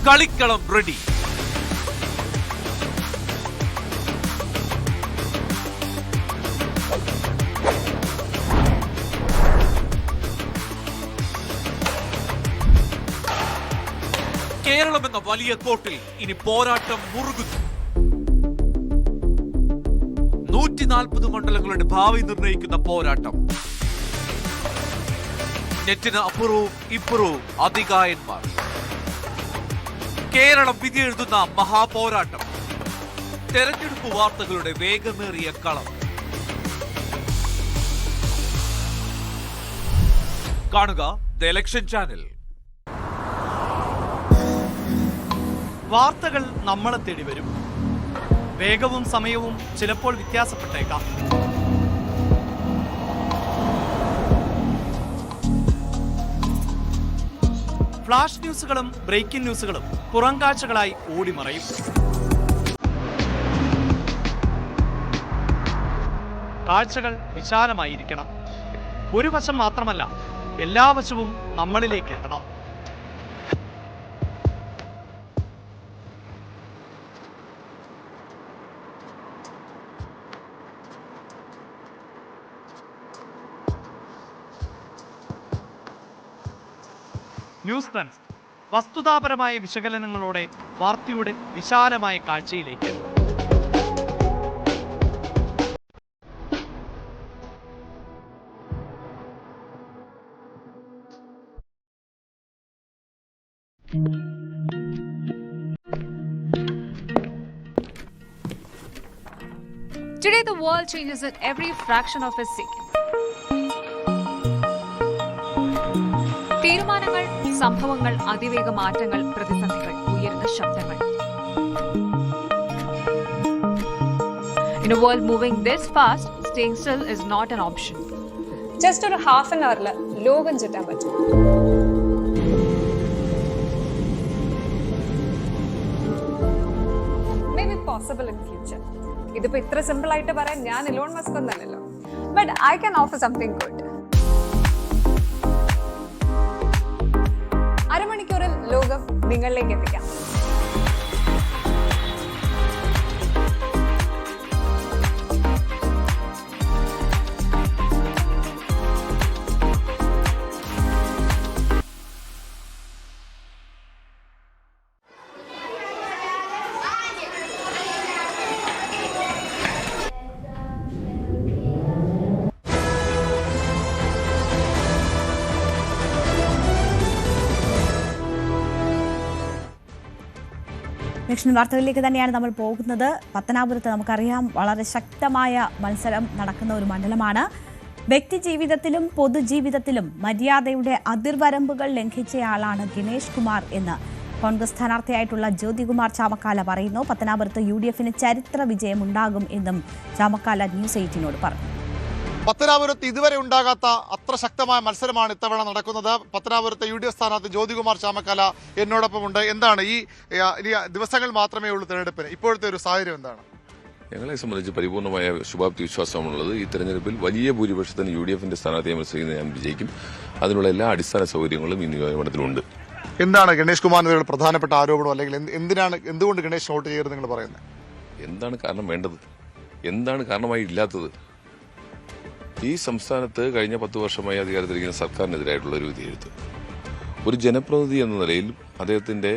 കളിക്കളം റെഡി. കേരളം എന്ന വലിയ കോട്ടിൽ ഇനി പോരാട്ടം മുറുകുന്നു. 140 മണ്ഡലങ്ങളുടെ ഭാവി നിർണയിക്കുന്ന പോരാട്ടം. നെറ്റിന് അപ്പുറവും ഇപ്പുറവും അതികായന്മാർ. കേരളം വിധിയെഴുതുന്ന മഹാപോരാട്ടം. തെരഞ്ഞെടുപ്പ് വാർത്തകളുടെ വേഗമേറിയ കളം. കാണുക ദ ഇലക്ഷൻ ചാനൽ. വാർത്തകൾ നമ്മളെ തേടി വരും. വേഗവും സമയവും ചിലപ്പോൾ വ്യത്യാസപ്പെട്ടേക്കാം. ഫ്ലാഷ് ന്യൂസുകളും ബ്രേക്കിംഗ് ന്യൂസുകളും പുറം കാഴ്ചകളായി ഓടിമറയും. കാഴ്ചകൾ വിശാലമായിരിക്കണം. ഒരു വശം മാത്രമല്ല, എല്ലാ വശവും നമ്മളിലേക്ക് എത്തണം. ന്യൂസ് ട്രെൻഡ്സ് വസ്തുതാപരമായ വിശകലനങ്ങളോടെ വാർത്തയുടെ വിശാലമായ കാഴ്ചയിലേക്ക്. Today the world changes at every fraction of a second. തീരുമാനങ്ങൾ, സംഭവങ്ങൾ, അതിവേഗ മാറ്റങ്ങൾ, പ്രതിസന്ധികൾ, ഉയർന്ന ശബ്ദങ്ങൾ. In a world moving this fast, staying still is not an option. Just ഒരു half an hour ലോകം ചുറ്റാൻ പറ്റും. Maybe possible in future. ഇതിപ്പോ ഇത്ര സിമ്പിൾ ആയിട്ട് പറയാൻ ഞാൻ ഇലോൺ മസ്ക് ഒന്നല്ലല്ലോ. But I can offer something good. അരമണിക്കൂറിൽ ലോകം നിങ്ങളിലേക്ക് എത്തിക്കാം. ദക്ഷിണ വാർത്തകളിലേക്ക് തന്നെയാണ് നമ്മൾ പോകുന്നത്. പത്തനാപുരത്ത് നമുക്കറിയാം വളരെ ശക്തമായ മത്സരം നടക്കുന്ന ഒരു മണ്ഡലമാണ്. വ്യക്തി ജീവിതത്തിലും പൊതുജീവിതത്തിലും മര്യാദയുടെ അതിർവരമ്പുകൾ ലംഘിച്ചയാളാണ് ഗണേഷ് കുമാർ എന്ന് കോൺഗ്രസ് സ്ഥാനാർത്ഥിയായിട്ടുള്ള ജ്യോതികുമാർ ചാമക്കാല പറയുന്നു. പത്തനാപുരത്ത് UDFന് ചരിത്ര വിജയമുണ്ടാകും എന്നും ചാമക്കാല ന്യൂസ് 18നോട് പറഞ്ഞു. പത്തനാപുരത്ത് ഇതുവരെ ഉണ്ടാകാത്ത അത്ര ശക്തമായ മത്സരമാണ് ഇത്തവണ നടക്കുന്നത്. പത്തനാപുരത്തെ UDF സ്ഥാനാർത്ഥി ജ്യോതികുമാർ ചാമക്കാല എന്നോടൊപ്പമുണ്ട്. എന്താണ് ഈ ദിവസങ്ങൾ മാത്രമേ ഉള്ളൂ തെരഞ്ഞെടുപ്പിന്, ഇപ്പോഴത്തെ ഒരു സാഹചര്യം എന്താണ്? ഞങ്ങളെ സംബന്ധിച്ച് പരിപൂർണമായ ശുഭാപ്തി വിശ്വാസമാണുള്ളത്. ഈ തെരഞ്ഞെടുപ്പിൽ വലിയ ഭൂരിപക്ഷത്തിന് UDFന്റെ സ്ഥാനാർത്ഥിയെ മത്സരിക്കുന്ന ഞാൻ വിജയിക്കും. അതിനുള്ള എല്ലാ അടിസ്ഥാന സൗകര്യങ്ങളും ഈ നിയോജകമണ്ഡലത്തിലുണ്ട്. എന്താണ് ഗണേഷ് കുമാറിന്റെ പ്രധാനപ്പെട്ട ആരോപണം, അല്ലെങ്കിൽ എന്തുകൊണ്ട് ഗണേഷ് വോട്ട് ചെയ്യരുത് നിങ്ങൾ പറയുന്നത്? എന്താണ് കാരണം വേണ്ടത്? എന്താണ് കാരണമായി ഇല്ലാത്തത്? ഈ സംസ്ഥാനത്ത് കഴിഞ്ഞ 10 വർഷമായി അധികാരത്തിലിരിക്കുന്ന സർക്കാരിനെതിരായിട്ടുള്ള ഒരു വിധിയെഴുത്ത്. ഒരു ജനപ്രതിനിധി എന്ന നിലയിൽ അദ്ദേഹത്തിന്റെ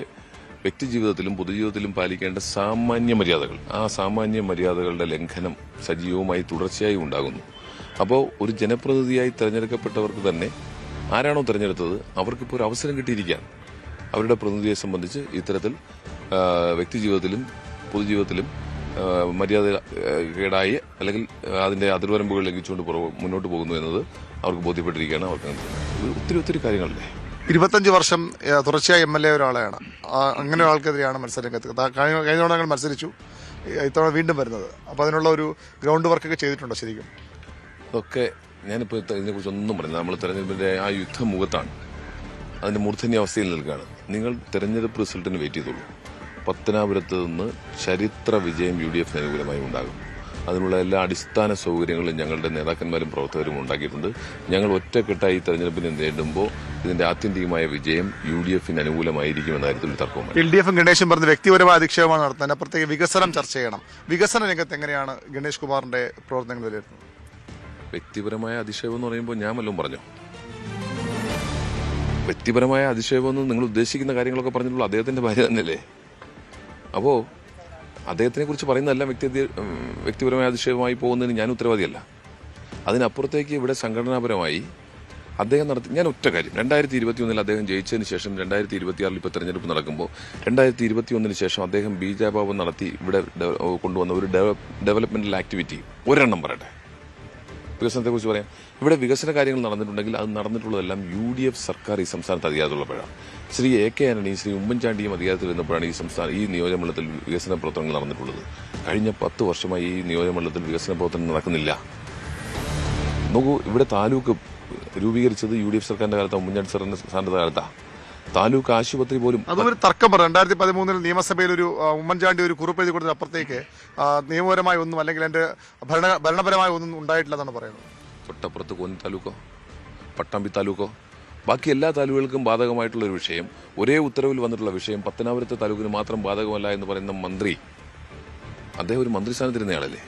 വ്യക്തിജീവിതത്തിലും പൊതുജീവിതത്തിലും പാലിക്കേണ്ട സാമാന്യ മര്യാദകൾ, ആ സാമാന്യ മര്യാദകളുടെ ലംഘനം സജീവമായി തുടർച്ചയായി ഉണ്ടാകുന്നു. അപ്പോൾ ഒരു ജനപ്രതിനിധിയായി തെരഞ്ഞെടുക്കപ്പെട്ടവർക്ക് തന്നെ ആരാണോ തെരഞ്ഞെടുത്തത് അവർക്കിപ്പോൾ ഒരു അവസരം കിട്ടിയിരിക്കുകയാണ്. അവരുടെ പ്രതിനിധിയെ സംബന്ധിച്ച് ഇത്തരത്തിൽ വ്യക്തിജീവിതത്തിലും പൊതുജീവിതത്തിലും മര്യാദ കേടായി അല്ലെങ്കിൽ അതിന്റെ അതിർവരമ്പുകൾ ലംഘിച്ചുകൊണ്ട് മുന്നോട്ട് പോകുന്നു എന്നത് അവർക്ക് ബോധ്യപ്പെട്ടിരിക്കുകയാണ്. അവർക്ക് ഒത്തിരി കാര്യങ്ങളല്ലേ. 25 വർഷം തുടർച്ചയായി MLA ഒരാളെയാണ്. അങ്ങനെ ഒരാൾക്കെതിരെയാണ് മത്സരം. കഴിഞ്ഞ തവണ ഞങ്ങൾ മത്സരിച്ചു, ഇത്തവണ വീണ്ടും വരുന്നത്. അപ്പോൾ അതിനുള്ള ഒരു ഗ്രൗണ്ട് വർക്കൊക്കെ ചെയ്തിട്ടുണ്ടോ ശരിക്കും? അതൊക്കെ ഞാനിപ്പോൾ ഇതിനെക്കുറിച്ചൊന്നും പറയുന്നത് നമ്മൾ തെരഞ്ഞെടുപ്പിന്റെ ആ യുദ്ധമുഖത്താണ്, അതിന്റെ മൂർധന്യ അവസ്ഥയിൽ നിൽക്കുകയാണ്. നിങ്ങൾ തെരഞ്ഞെടുപ്പ് റിസൾട്ടിന് വെയിറ്റ് ചെയ്തോളൂ. പത്തനാപുരത്ത് നിന്ന് ചരിത്ര വിജയം UDFന് അനുകൂലമായി ഉണ്ടാകും. അതിനുള്ള എല്ലാ അടിസ്ഥാന സൗകര്യങ്ങളും ഞങ്ങളുടെ നേതാക്കന്മാരും പ്രവർത്തകരും ഉണ്ടാക്കിയിട്ടുണ്ട്. ഞങ്ങൾ ഒറ്റക്കെട്ടായി തെരഞ്ഞെടുപ്പിനെ നേരിടുമ്പോൾ ഇതിന്റെ ആത്യന്തികമായ വിജയം UDFന് അനുകൂലമായിരിക്കുമെന്ന കാര്യത്തിൽ തർക്കവുമാണ്. LDFും ഗണേശും പറഞ്ഞ് വ്യക്തിപരമായ അധിക്ഷേപമാണ് നടത്തുന്നത്. അപ്പുറത്തേക്ക് വികസനം ചർച്ച ചെയ്യണം. വികസന രംഗത്ത് എങ്ങനെയാണ് ഗണേഷ് കുമാറിന്റെ പ്രവർത്തനങ്ങൾ വിലയിരുത്തുന്നത്? വ്യക്തിപരമായ അധിക്ഷേപം എന്ന് പറയുമ്പോൾ ഞാൻ വല്ലതും പറഞ്ഞു? വ്യക്തിപരമായ അധിക്ഷേപം എന്ന് നിങ്ങൾ ഉദ്ദേശിക്കുന്ന കാര്യങ്ങളൊക്കെ പറഞ്ഞിട്ടുള്ളൂ അദ്ദേഹത്തിന്റെ ഭാര്യ തന്നെയല്ലേ. അപ്പോൾ അദ്ദേഹത്തിനെ കുറിച്ച് പറയുന്നതെല്ലാം വ്യക്തിപരമായ അധിക്ഷേപമായി പോകുന്നതിന് ഞാൻ ഉത്തരവാദിയല്ല. അതിനപ്പുറത്തേക്ക് ഇവിടെ സംഘടനാപരമായി അദ്ദേഹം നടത്തി ഞാൻ ഒറ്റ കാര്യം 2021 അദ്ദേഹം ജയിച്ചതിന് ശേഷം 2026 ഇപ്പോൾ തെരഞ്ഞെടുപ്പ് നടക്കുമ്പോൾ 2021 ശേഷം അദ്ദേഹം ബീജാഭാവം നടത്തി ഇവിടെ കൊണ്ടുവന്ന ഒരു ഡെവലപ്മെന്റൽ ആക്ടിവിറ്റി ഒരെണ്ണം പറയട്ടെ. വികസനത്തെക്കുറിച്ച് പറയാം. ഇവിടെ വികസന കാര്യങ്ങൾ നടന്നിട്ടുണ്ടെങ്കിൽ അത് നടന്നിട്ടുള്ളതെല്ലാം UDF സർക്കാർ ഈ സംസ്ഥാനത്ത് അധികാരത്തിലുള്ളപ്പോഴാണ്. ശ്രീ AK ആന്റണി, ശ്രീ ഉമ്മൻചാണ്ടിയും അധികാരത്തിൽ വരുന്നപ്പോഴാണ് ഈ നിയോജകമണ്ഡലത്തിൽ വികസന പ്രവർത്തനങ്ങൾ നടന്നിട്ടുള്ളത്. കഴിഞ്ഞ 10 വർഷമായി ഈ നിയോജകമണ്ഡലത്തിൽ വികസന പ്രവർത്തനം നടക്കുന്നില്ല. നോക്കൂ, ഇവിടെ താലൂക്ക് രൂപീകരിച്ചത് UDF സർക്കാരിന്റെ കാലത്താണ്, ഉമ്മൻചാണ്ടി സർക്കാരിന്റെ കാലത്താണ്. താലൂക്ക് ആശുപത്രി പോലും അതൊരു തർക്കം പറഞ്ഞു. 2013 നിയമസഭയിൽ ഒരു ഉമ്മൻചാണ്ടി ഒരു കുറിപ്പ് എഴുതി കൊടുത്തത് അപ്പുറത്തേക്ക് നിയമപരമായ ഒന്നും അല്ലെങ്കിൽ എന്റെ ഭരണപരമായ ഒന്നും ഉണ്ടായിട്ടില്ലെന്നാണ് പറയുന്നത്. തൊട്ടപ്പുറത്ത് കോന്നി താലൂക്കോ പട്ടാമ്പി താലൂക്കോ ബാക്കി എല്ലാ താലൂക്കുകൾക്കും ബാധകമായിട്ടുള്ള ഒരു വിഷയം, ഒരേ ഉത്തരവിൽ വന്നിട്ടുള്ള വിഷയം പത്തനാപുരത്തെ താലൂക്കിന് മാത്രം ബാധകമല്ല എന്ന് പറയുന്ന മന്ത്രി, അദ്ദേഹം ഒരു മന്ത്രിസ്ഥാനത്തിരുന്നയാളല്ലേ.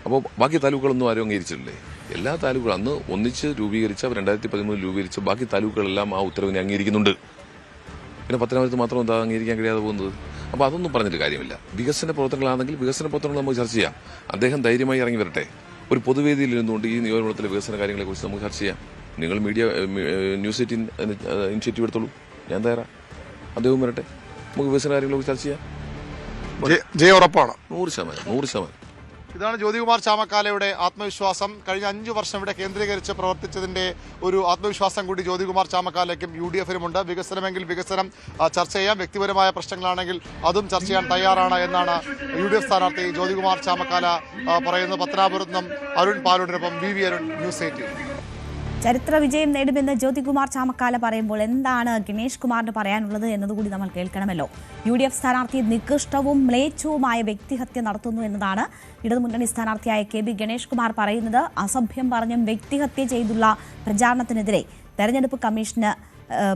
അപ്പോൾ ബാക്കി താലൂക്കുകളൊന്നും ആരും അംഗീകരിച്ചിട്ടില്ലേ? എല്ലാ താലൂക്കുകളും അന്ന് ഒന്നിച്ച് രൂപീകരിച്ച 2013 രൂപീകരിച്ച ബാക്കി താലൂക്കുകളെല്ലാം ആ ഉത്തരവിനെ അംഗീകരിക്കുന്നുണ്ട്. പിന്നെ പത്തനാപുരത്ത് മാത്രം എന്താ അംഗീകരിക്കാൻ കഴിയാതെ പോകുന്നത്? അപ്പോൾ അതൊന്നും പറഞ്ഞിട്ട് കാര്യമില്ല. വികസന പ്രവർത്തനങ്ങളാണെങ്കിൽ വികസന പ്രവർത്തനങ്ങൾ നമുക്ക് ചർച്ച ചെയ്യാം. അദ്ദേഹം ധൈര്യമായി ഇറങ്ങി വരട്ടെ. ഒരു പൊതുവേദിയിൽ ഇരുന്നുകൊണ്ട് ഈ നിയോജകമണ്ഡലത്തിലെ വികസന കാര്യങ്ങളെക്കുറിച്ച് നമുക്ക് ചർച്ച ചെയ്യാം. നിങ്ങൾ ന്യൂസ് 18 ഇനിഷ്യേറ്റീവ് എടുത്തോളൂ, ഞാൻ തയ്യാറാ. അദ്ദേഹം വരട്ടെ, നമുക്ക് വികസന കാര്യങ്ങളെക്കുറിച്ച് ചർച്ച ചെയ്യാം. ജയ ഉറപ്പാണ്. 100%. ഇതാണ് ജ്യോതികുമാർ ചാമക്കാലയുടെ ആത്മവിശ്വാസം. കഴിഞ്ഞ 5 വർഷം ഇവിടെ കേന്ദ്രീകരിച്ച് പ്രവർത്തിച്ചതിന്റെ ഒരു ആത്മവിശ്വാസം കൂടി ജ്യോതികുമാർ ചാമക്കാലയ്ക്കും UDFനുമുണ്ട്. വികസനമെങ്കിൽ വികസനം ചർച്ച ചെയ്യാം, വ്യക്തിപരമായ പ്രശ്നങ്ങളാണെങ്കിൽ അതും ചർച്ച ചെയ്യാൻ തയ്യാറാണ് എന്നാണ് UDF സ്ഥാനാർത്ഥി ജ്യോതികുമാർ ചാമക്കാല പറയുന്നത്. പത്തനാപുരത്ത് നിന്നും അരുൺ പാലോടിനൊപ്പം VV അരുൺ, ന്യൂസ് 18. ചരിത്ര വിജയം നേടുമെന്ന് ജ്യോതികുമാർ ചാമക്കാല പറയുമ്പോൾ എന്താണ് ഗണേഷ് കുമാറിന് പറയാനുള്ളത് എന്നതുകൂടി നമ്മൾ കേൾക്കണമല്ലോ. UDF സ്ഥാനാർത്ഥി നികൃഷ്ടവും മ്ലേച്ഛവുമായ വ്യക്തിഹത്യ നടത്തുന്നു എന്നതാണ് ഇടതുമുന്നണി സ്ഥാനാർത്ഥിയായ KB ഗണേഷ് കുമാർ പറയുന്നത്. അസഭ്യം പറഞ്ഞും വ്യക്തിഹത്യ ചെയ്തുള്ള പ്രചാരണത്തിനെതിരെ തെരഞ്ഞെടുപ്പ് കമ്മീഷന്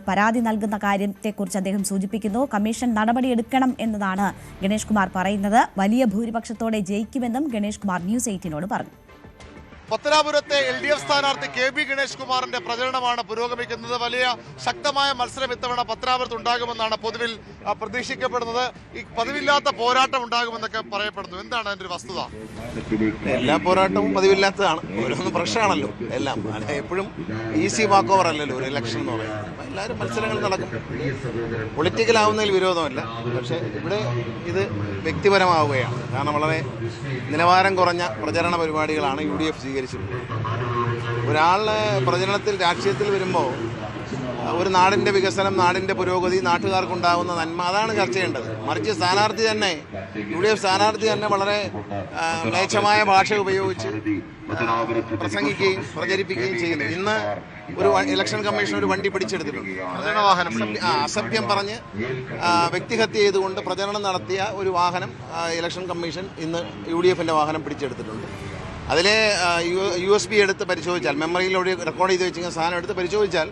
പരാതി നൽകുന്ന കാര്യത്തെക്കുറിച്ച് അദ്ദേഹം സൂചിപ്പിക്കുന്നു. കമ്മീഷൻ നടപടിയെടുക്കണം എന്നതാണ് ഗണേഷ് കുമാർ പറയുന്നത്. വലിയ ഭൂരിപക്ഷത്തോടെ ജയിക്കുമെന്നും ഗണേഷ് കുമാർ ന്യൂസ് 18നോട് പറഞ്ഞു. പത്തനാപുരത്തെ LDF സ്ഥാനാർത്ഥി KB ഗണേഷ് കുമാറിന്റെ പ്രചരണമാണ് പുരോഗമിക്കുന്നത്. വലിയ ശക്തമായ മത്സരം ഇത്തവണ പത്തനാപുരത്ത് ഉണ്ടാകുമെന്നാണ് പൊതുവിൽ പ്രതീക്ഷിക്കപ്പെടുന്നത്. ഈ പതിവില്ലാത്ത പോരാട്ടം ഉണ്ടാകുമെന്നൊക്കെ പറയപ്പെടുന്നു. എന്താണ് അതിന്റെ ഒരു വസ്തുത? എല്ലാ പോരാട്ടവും പതിവില്ലാത്തതാണ്. ഓരോന്നും പ്രശ്നമാണല്ലോ എല്ലാം. എപ്പോഴും ഈസി വാക്ക് ഓവർ അല്ലല്ലോ ഒരു ഇലക്ഷൻ എന്ന് പറയുന്നത്. എല്ലാവരും മത്സരങ്ങൾ നടക്കും. പൊളിറ്റിക്കൽ ആവുന്നതിൽ വിരോധമല്ല, പക്ഷേ ഇവിടെ ഇത് വ്യക്തിപരമാവുകയാണ്. കാരണം വളരെ നിലവാരം കുറഞ്ഞ പ്രചരണ പരിപാടികളാണ് UDF സ്വീകരിച്ചിട്ടുള്ളത്. ഒരാളുടെ പ്രചരണത്തിൽ രാഷ്ട്രീയത്തിൽ വരുമ്പോൾ ഒരു നാടിൻ്റെ വികസനം, നാടിൻ്റെ പുരോഗതി, നാട്ടുകാർക്കുണ്ടാകുന്ന നന്മ, അതാണ് ചർച്ച ചെയ്യേണ്ടത്. മറിച്ച് സ്ഥാനാർത്ഥി തന്നെ UDF സ്ഥാനാർത്ഥി തന്നെ വളരെ മ്ലേച്ഛമായ ഭാഷ ഉപയോഗിച്ച് പ്രസംഗിക്കുകയും പ്രചരിപ്പിക്കുകയും ചെയ്യുന്നു. ഇന്ന് ഒരു ഇലക്ഷൻ കമ്മീഷൻ ഒരു വണ്ടി പിടിച്ചെടുത്തിട്ടുണ്ട്. അസഭ്യം പറഞ്ഞ് വ്യക്തിഹത്യ ചെയ്തുകൊണ്ട് പ്രചരണം നടത്തിയ ഒരു വാഹനം ഇലക്ഷൻ കമ്മീഷൻ ഇന്ന് UDFന്റെ വാഹനം പിടിച്ചെടുത്തിട്ടുണ്ട്. അതിലെ USB എടുത്ത് പരിശോധിച്ചാൽ, മെമ്മറിയിലൂടെ റെക്കോർഡ് ചെയ്ത് വെച്ചിരിക്കുന്ന സാധനം എടുത്ത് പരിശോധിച്ചാൽ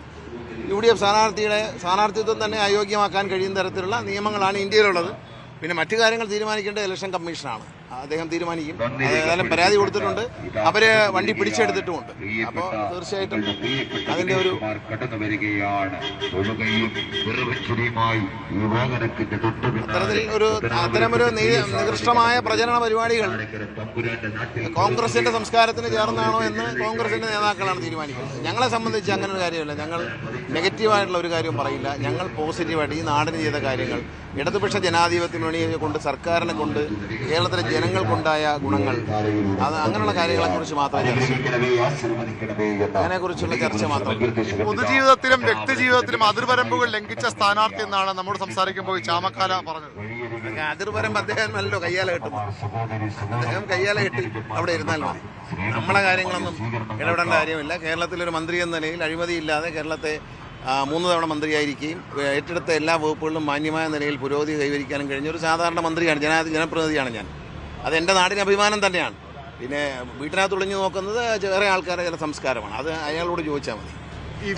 UDF സ്ഥാനാർത്ഥിയുടെ സ്ഥാനാർത്ഥിത്വം തന്നെ അയോഗ്യമാക്കാൻ കഴിയുന്ന തരത്തിലുള്ള നിയമങ്ങളാണ് ഇന്ത്യയിലുള്ളത്. പിന്നെ മറ്റു കാര്യങ്ങൾ തീരുമാനിക്കേണ്ടത് ഇലക്ഷൻ കമ്മീഷനാണ്. അദ്ദേഹം തീരുമാനിക്കും. ഏതായാലും പരാതി കൊടുത്തിട്ടുണ്ട്, അവര് വണ്ടി പിടിച്ചെടുത്തിട്ടുമുണ്ട്. അപ്പോൾ തീർച്ചയായിട്ടും അതിന്റെ ഒരു അത്തരമൊരു നികൃഷ്ടമായ പ്രചരണ പരിപാടികൾ കോൺഗ്രസിന്റെ സംസ്കാരത്തിന് ചേർന്നാണോ എന്ന് കോൺഗ്രസിന്റെ നേതാക്കളാണ് തീരുമാനിക്കുന്നത്. ഞങ്ങളെ സംബന്ധിച്ച് അങ്ങനെ ഒരു കാര്യമില്ല. ഞങ്ങൾ നെഗറ്റീവായിട്ടുള്ള ഒരു കാര്യവും പറയില്ല. ഞങ്ങൾ പോസിറ്റീവായിട്ട് ഈ നാടിന് ചെയ്ത കാര്യങ്ങൾ, ഇടതുപക്ഷ ജനാധിപത്യ മുന്നണിയെ കൊണ്ട്, സർക്കാരിനെ കൊണ്ട്, കേരളത്തിലെ ജനങ്ങൾക്കുണ്ടായ ഗുണങ്ങൾ, അത് അങ്ങനെയുള്ള കാര്യങ്ങളെക്കുറിച്ച് മാത്രമേ അതിനെക്കുറിച്ചുള്ള ചർച്ച മാത്രം. പൊതുജീവിതത്തിലും വ്യക്തിജീവിതത്തിലും അതിർവരമ്പുകൾ ലംഘിച്ച സ്ഥാനാർത്ഥി എന്നാണ് നമ്മോട് സംസാരിക്കുമ്പോൾ ചാമക്കാല പറഞ്ഞത്. അതിർവരമ്പ് അദ്ദേഹം നല്ലോ കയ്യാല കെട്ടും. അദ്ദേഹം കയ്യാല കെട്ടി അവിടെ ഇരുന്നാൽ മതി. നമ്മളെ കാര്യങ്ങളൊന്നും ഇടപെടേണ്ട കാര്യമില്ല. കേരളത്തിലൊരു മന്ത്രി എന്ന നിലയിൽ അഴിമതിയില്ലാതെ കേരളത്തെ 3 തവണ മന്ത്രിയായിരിക്കുകയും ഏറ്റെടുത്ത എല്ലാ വകുപ്പുകളിലും മാന്യമായ നിലയിൽ പുരോഗതി കൈവരിക്കാനും കഴിഞ്ഞ ഒരു സാധാരണ മന്ത്രിയാണ്, ജനപ്രതിനിധിയാണ് ഞാൻ. അതെൻ്റെ നാടിന് അഭിമാനം തന്നെയാണ്. പിന്നെ വീട്ടിനകത്ത് ഒളിഞ്ഞു നോക്കുന്നത് വേറെ ആൾക്കാരുടെ ചില സംസ്കാരമാണ്. അത് അയാളോട് ചോദിച്ചാൽ മതി. ഈ